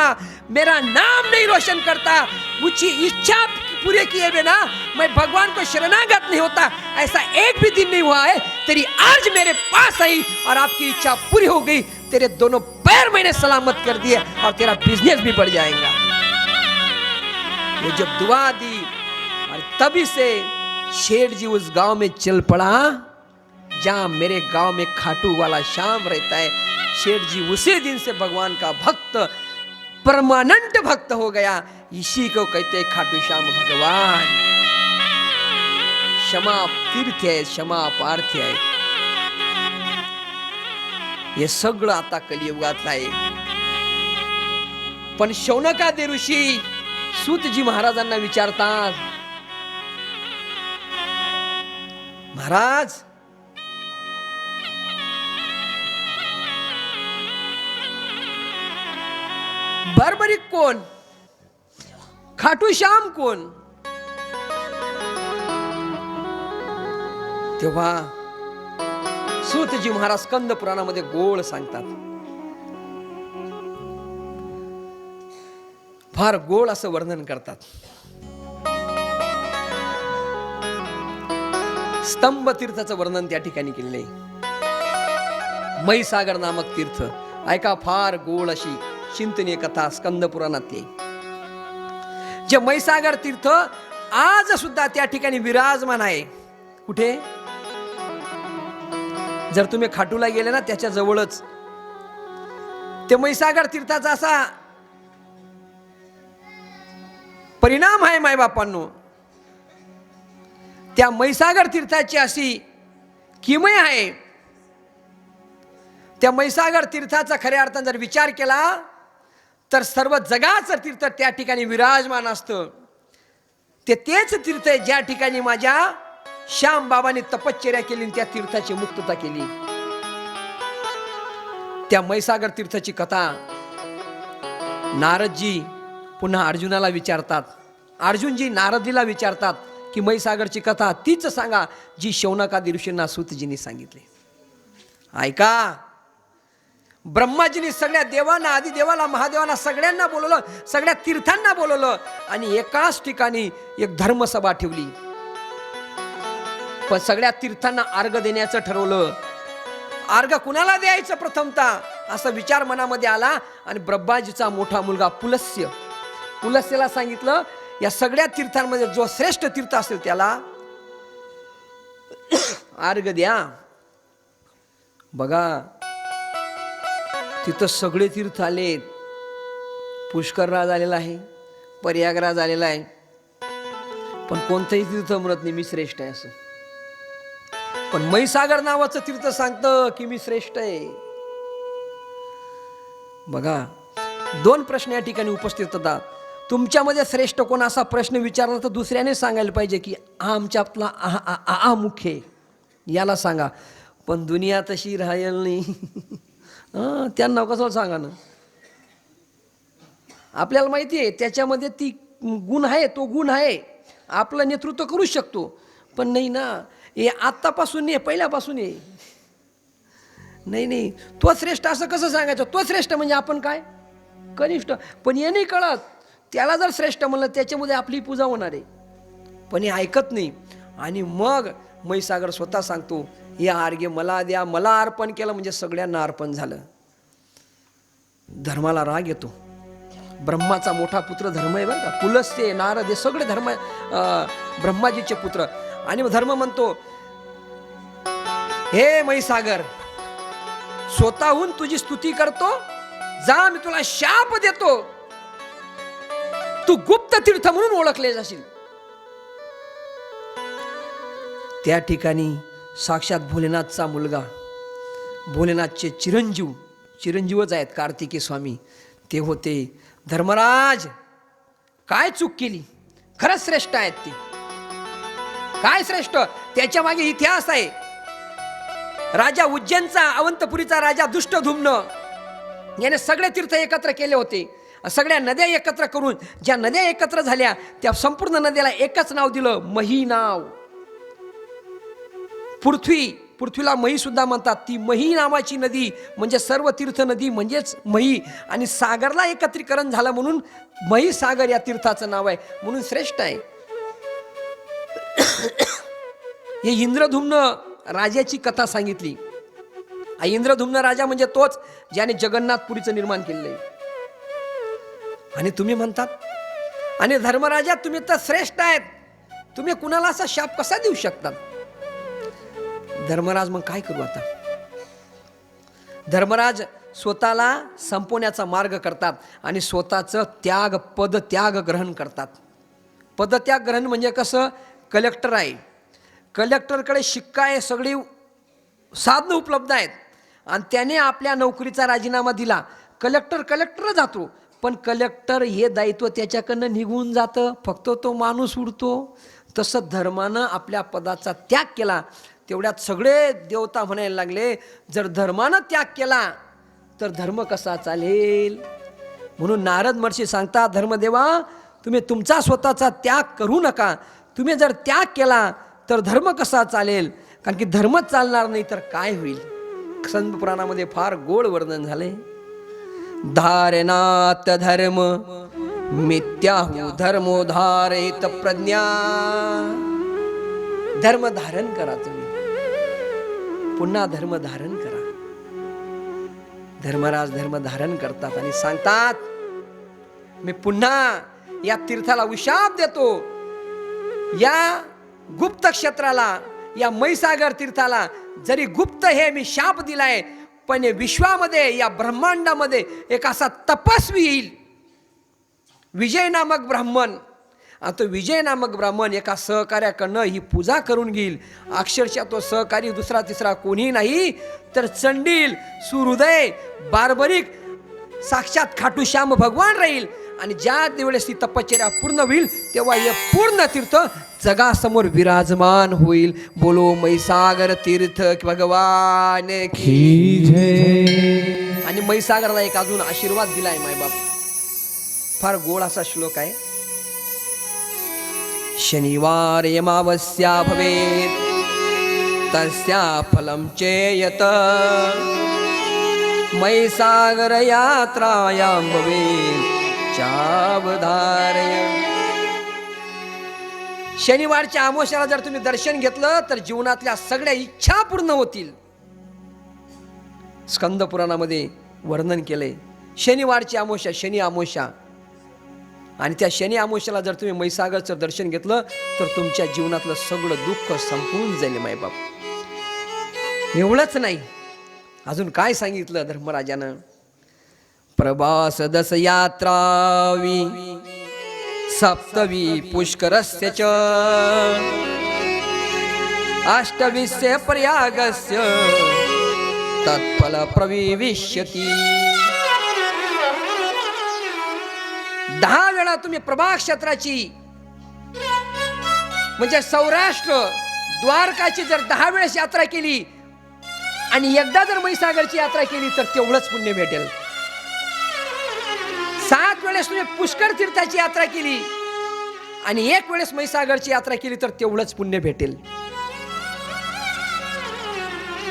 मेरा नाम नहीं रोशन करता, उसकी इच्छा पूरे किए बिना मैं भगवान को शरणागत नहीं होता, ऐसा एक भी दिन नहीं हुआ है। तेरी अर्ज मेरे पास आई और आपकी इच्छा पूरी हो गई, तेरे दोनों पैर मैंने सलामत कर दिए और तेरा बिजनेस भी बढ़ जाएगा। ये जब दुआ दी और तभी से शेठ जी उस गांव में चल पड़ा जहां मेरे गांव में खाटू वाला श्याम रहता है। शेठ जी उसी दिन से भगवान का भक्त, परमानेंट भक्त हो गया। इसी को कहते हैं खाटू श्याम भगवान। क्षमा तीर्थ आहे, क्षमा पार्थ आहे। हे सगळं आता कलियुगात आहे। पण शौनकादी ऋषी सूतजी महाराजांना विचारतात, महाराज बर्बरिक कोण, खाटू श्याम कोण? तेव्हा सूतजी महाराज स्कंद पुराणामध्ये गोळ सांगतात. फार गोळ असं वर्णन करतात. स्तंभ तीर्थाचं वर्णन त्या ठिकाणी केलेलं आहे. म्हैसागर नामक तीर्थ ऐका, फार गोळ अशी चिंतनीय कथा स्कंद पुराणातली. जे म्हैसागर तीर्थ आज सुद्धा त्या ठिकाणी विराजमान आहे. कुठे? जर तुम्ही खाटूला गेले ना, त्याच्या जवळच ते म्हैसागर तीर्थाचा असा परिणाम आहे मायबापांनो. त्या म्हैसागर तीर्थाची अशी किमय आहे. त्या म्हैसागर तीर्थाचा खऱ्या अर्थाने जर विचार केला तर सर्व जगाचं तीर्थ त्या ठिकाणी विराजमान असतं. तेच तीर्थ आहे ज्या ठिकाणी माझ्या श्याम बाबांनी तपश्चर्या केली, त्या तीर्थाची मुक्तता केली. त्या म्हैसागर तीर्थाची कथा नारदजी पुन्हा अर्जुनाला विचारतात. अर्जुनजी नारदजीला विचारतात की म्हैसागरची कथा तीच सांगा जी शौनकादी ऋषींना सूतजींनी सांगितली. ऐका, ब्रह्माजींनी सगळ्या देवांना, आदिदेवाला, महादेवाला सगळ्यांना बोलवलं, सगळ्या तीर्थांना बोलवलं आणि एकाच ठिकाणी एक धर्मसभा ठेवली. पण सगळ्या तीर्थांना अर्घ देण्याचं ठरवलं. अर्घ कुणाला द्यायचं प्रथमतः असा विचार मनामध्ये आला आणि ब्रह्माजीचा मोठा मुलगा पुलस्यला सांगितलं या सगळ्या तीर्थांमध्ये जो श्रेष्ठ तीर्थ असेल त्याला अर्घ द्या. बघा, तिथं सगळे तीर्थ आलेत. पुष्करराज आलेला आहे, प्रयागराज आलेला आहे, पण कोणतंही तीर्थ म्हणत नाही मी श्रेष्ठ आहे असं. पण म्हैसागर नावाचं तीर्थ सांगतं की मी श्रेष्ठ आहे. बघा, दोन प्रश्न या ठिकाणी उपस्थित होतात. तुमच्यामध्ये श्रेष्ठ कोण असा प्रश्न विचारला तर दुसऱ्याने सांगायला पाहिजे की हा आमच्यातला मुख्य आहे, याला सांगा. पण दुनिया तशी राहील नाही. त्यांना कसं सांगा ना. आपल्याला माहिती आहे त्याच्यामध्ये ती गुण आहे, तो गुण आहे, आपलं नेतृत्व करू शकतो. पण नाही ना, हे आत्तापासून नाही, पहिल्यापासून आहे. नाही, तो श्रेष्ठ असं कसं सांगायचं? तो श्रेष्ठ म्हणजे आपण काय कनिष्ठ. पण हे नाही कळत. त्याला जर श्रेष्ठ म्हणलं त्याच्यामध्ये आपली पूजा होणार आहे, पण हे ऐकत नाही. आणि मग म्हैसागर स्वतः सांगतो हे अर्घ्य मला द्या, मला अर्पण केलं म्हणजे सगळ्यांना अर्पण झालं. धर्माला राग येतो. ब्रह्माचा मोठा पुत्र धर्म आहे बरं का. पुलस्त्य, नारद हे सगळे धर्म ब्रह्माजीचे पुत्र. आणि धर्म म्हणतो हे म्हैसागर, स्वतःहून तुझी स्तुती करतो, जा मी तुला शाप देतो, तू गुप्त तीर्थ म्हणून ओळखले जाशील. त्या ठिकाणी साक्षात भोलेनाथचा मुलगा, भोलेनाथचे चिरंजीवच आहेत कार्तिकी स्वामी, ते होते. धर्मराज, काय चूक केली? खरंच श्रेष्ठ आहेत ते. काय श्रेष्ठ? त्याच्या मागे इतिहास आहे. राजा उज्जैनचा, अवंतपुरीचा राजा दुष्टधुम्न याने सगळे तीर्थ एकत्र केले होते. सगळ्या नद्या एकत्र करून ज्या नद्या एकत्र झाल्या त्या संपूर्ण नद्याला एकच नाव दिलं, मही नाव. पृथ्वीला मही सुद्धा म्हणतात. ती मही नावाची नदी म्हणजे सर्व तीर्थ नदी म्हणजेच मही. आणि सागरला एकत्रीकरण झालं म्हणून मही सागर या तीर्थाचं नाव आहे, म्हणून श्रेष्ठ आहे. हे इंद्रधुम्न राजाची कथा सांगितली. इंद्रधुम्न राजा म्हणजे तोच ज्याने जगन्नाथपुरीचं निर्माण केलेलं आहे. आणि तुम्ही म्हणतात आणि धर्मराजा तुम्ही तर श्रेष्ठ आहेत, तुम्ही कुणाला असा शाप कसा देऊ शकतात? धर्मराज मग काय करू आता? धर्मराज स्वतःला संपवण्याचा मार्ग करतात आणि स्वतःचं पदत्याग ग्रहण करतात. पदत्याग ग्रहण म्हणजे कसं? कलेक्टर आहे, कलेक्टरकडे शिक्का आहे, सगळी साधनं उपलब्ध आहेत आणि त्याने आपल्या नोकरीचा राजीनामा दिला. कलेक्टर जातो, पण कलेक्टर हे दायित्व त्याच्याकडनं निघून जातं, फक्त तो माणूस उडतो. तसं धर्मानं आपल्या पदाचा त्याग केला. तेवढ्यात सगळे देवता म्हणायला लागले, जर धर्मानं त्याग केला तर धर्म कसा चालेल? म्हणून नारद महर्षी सांगतात, धर्मदेवा तुम्ही तुमचा स्वतःचा त्याग करू नका. तुम्ही जर त्याग केला तर धर्म कसा चालेल? कारण की धर्मच चालणार नाही तर काय होईल. स्कंद पुराणामध्ये फार गोड वर्णन झाले. धारणात धर्म मिथ्याहु धर्मो धारयित प्रज्ञा. धर्म धारण करा तुम्ही, पुन्हा धर्म धारण करा. धर्मराज धर्म धारण करतात आणि सांगतात, मी पुन्हा या तीर्थाला विशाप देतो. या गुप्त क्षेत्राला, या मैसागर तीर्थाला जरी गुप्त हे मी शाप दिलाय, पण विश्वामध्ये, या ब्रह्मांडामध्ये एक असा तपस्वी येईल, विजय नामक ब्राह्मण. आता विजय नामक ब्राह्मण एका सहकार्याकडनं ही पूजा करून घेईल. अक्षरशः तो सहकारी दुसरा तिसरा कोणी नाही तर चंडील, सुहृदय, बारबरिक, साक्षात खाटू श्याम भगवान राहील. आणि ज्या वेळेस ती तपश्चर्या पूर्ण होईल तेव्हा हे पूर्ण तीर्थ जगासमोर विराजमान होईल. बोलो मैसागर तीर्थ भगवान की जय. आणि मैसागरला एक अजून आशीर्वाद दिलाय मायबाप. फार गोड असा श्लोक आहे. शनिवार अमावस्या भवेत् तस्या फलं चेयत मैसागर यात्रायां भवेत् चावधारय. शनिवारच्या अमावस्याला जर तुम्ही दर्शन घेतलं तर जीवनातल्या सगळ्या इच्छा पूर्ण होतील. स्कंद पुराणामध्ये वर्णन केलंय शनिवारची अमावस्या, शनी अमावस्या. आणि त्या शनी अमावस्याला जर तुम्ही मैसागरचं दर्शन घेतलं तर तुमच्या जीवनातलं सगळं दुःख संपून जाईल मायबाप. एवढंच नाही, अजून काय सांगितलं धर्मराजानं. प्रभास दस यात्रावी सप्तवी पुष्करस्य च अष्टविस्य प्रयागस्य तत्फल प्रविविष्यति. 10 वेळा तुम्ही प्रभाग क्षेत्राची म्हणजे सौराष्ट्र द्वारकाची जर 10 वेळेस यात्रा केली आणि एकदा जर मैसागरची यात्रा केली तर तेवढंच पुण्य भेटेल. 7 वेळेस तुम्ही पुष्कर तीर्थाची यात्रा केली आणि 1 वेळेस मैसागरची यात्रा केली तर तेवढंच पुण्य भेटेल.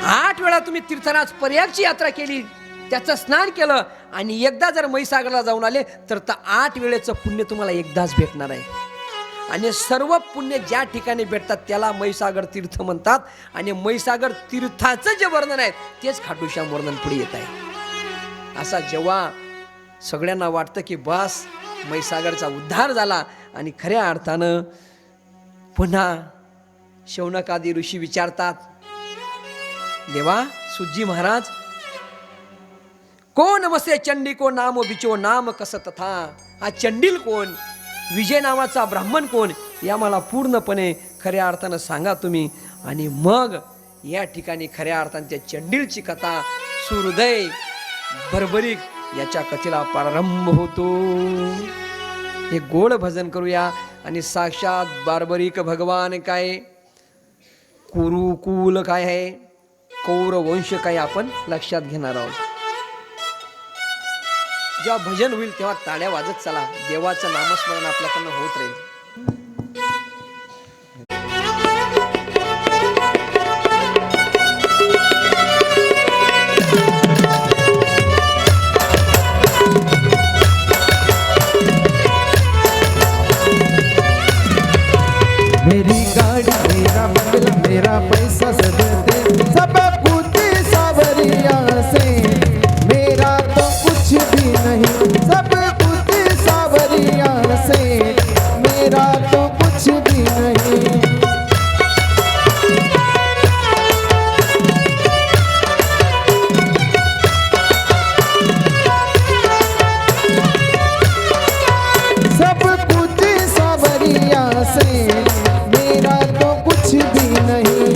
8 वेळा तुम्ही तीर्थराज प्रयागची यात्रा केली, त्याचं स्नान केलं आणि एकदा जर मैसागरला जाऊन आले तर 8 वेळेचं पुण्य तुम्हाला एकदाच भेटणार आहे. आणि सर्व पुण्य ज्या ठिकाणी भेटतात त्याला मैसागर तीर्थ म्हणतात. आणि मैसागर तीर्थाचं जे वर्णन आहे तेच खाटू श्याम वर्णन पुढे येत आहे. असा जेव्हा सगळ्यांना वाटतं की बस मैसागरचा उद्धार झाला आणि खऱ्या अर्थानं पुन्हा शौनकादी ऋषी विचारतात, देवा सुजी महाराज कोण नमसे चंडी को नाम बिचो नाम कस तथा. हा चंडील कोण, विजय नावाचा ब्राह्मण कोण, या मला पूर्णपणे खऱ्या अर्थानं सांगा तुम्ही. आणि मग या ठिकाणी खऱ्या अर्थानं त्या चंडीलची कथा, सुहृदय, बर्बरिक याच्या कथेला प्रारंभ होतो. हे गोड भजन करूया. आणि साक्षात बारबरिक भगवान काय, कुरुकुल काय आहे, कौरवंश काय आपण लक्षात घेणार आहोत. जेव्हा भजन होईल तेव्हा टाळ्या वाजत चला. देवाचं नामस्मरण आपल्याकडनं होत राहील. मेरी गाड़ी मेरा बंगला मेरा पैसा सब दे, सब कुछ सावरिया से, मेरा तो कुछ भी नहीं, सब कुछ सावरिया से, मेरा तो कुछ भी नहीं. सब कुछ सावरिया से, मेरा तो कुछ भी नहीं.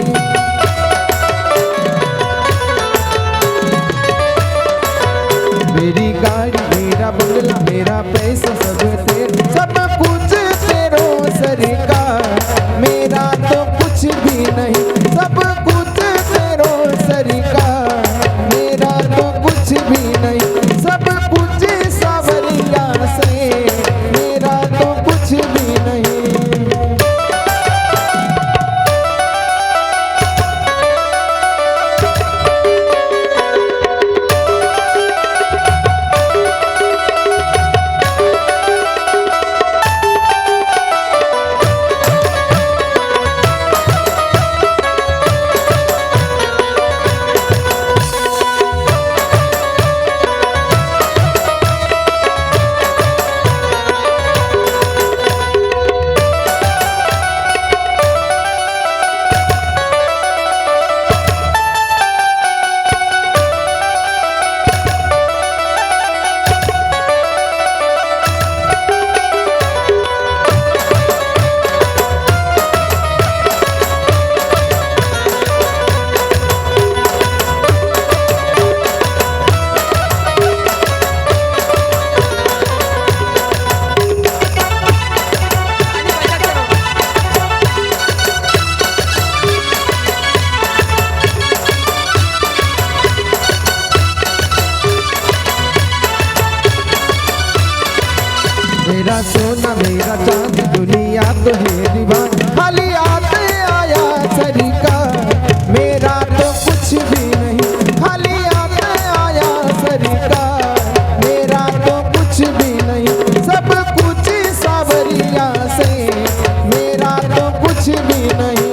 मेरी गाड़ी मेरा बंगला मेरा पैसा सब तेरा, सब कुछ तेरो सरकार, मेरा तो कुछ भी नहीं, सब कुछ तेरो सरकार, मेरा तो कुछ भी नहीं, सब कुछ सावरिया से, मेरा तो कुछ भी नहीं. दीवान खाली याद आया सरकार मेरा तो कुछ भी नहीं खाली याद आया सरकार मेरा तो कुछ भी नहीं सब कुछ सावरिया से मेरा तो कुछ भी नहीं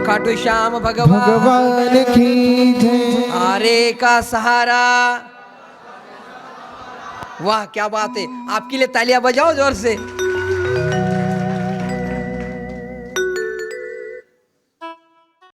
खाटू श्याम भगवान भगवान की जय आरे का सहारा। वाह क्या बात है, आपके लिए तालियां बजाओ जोर से।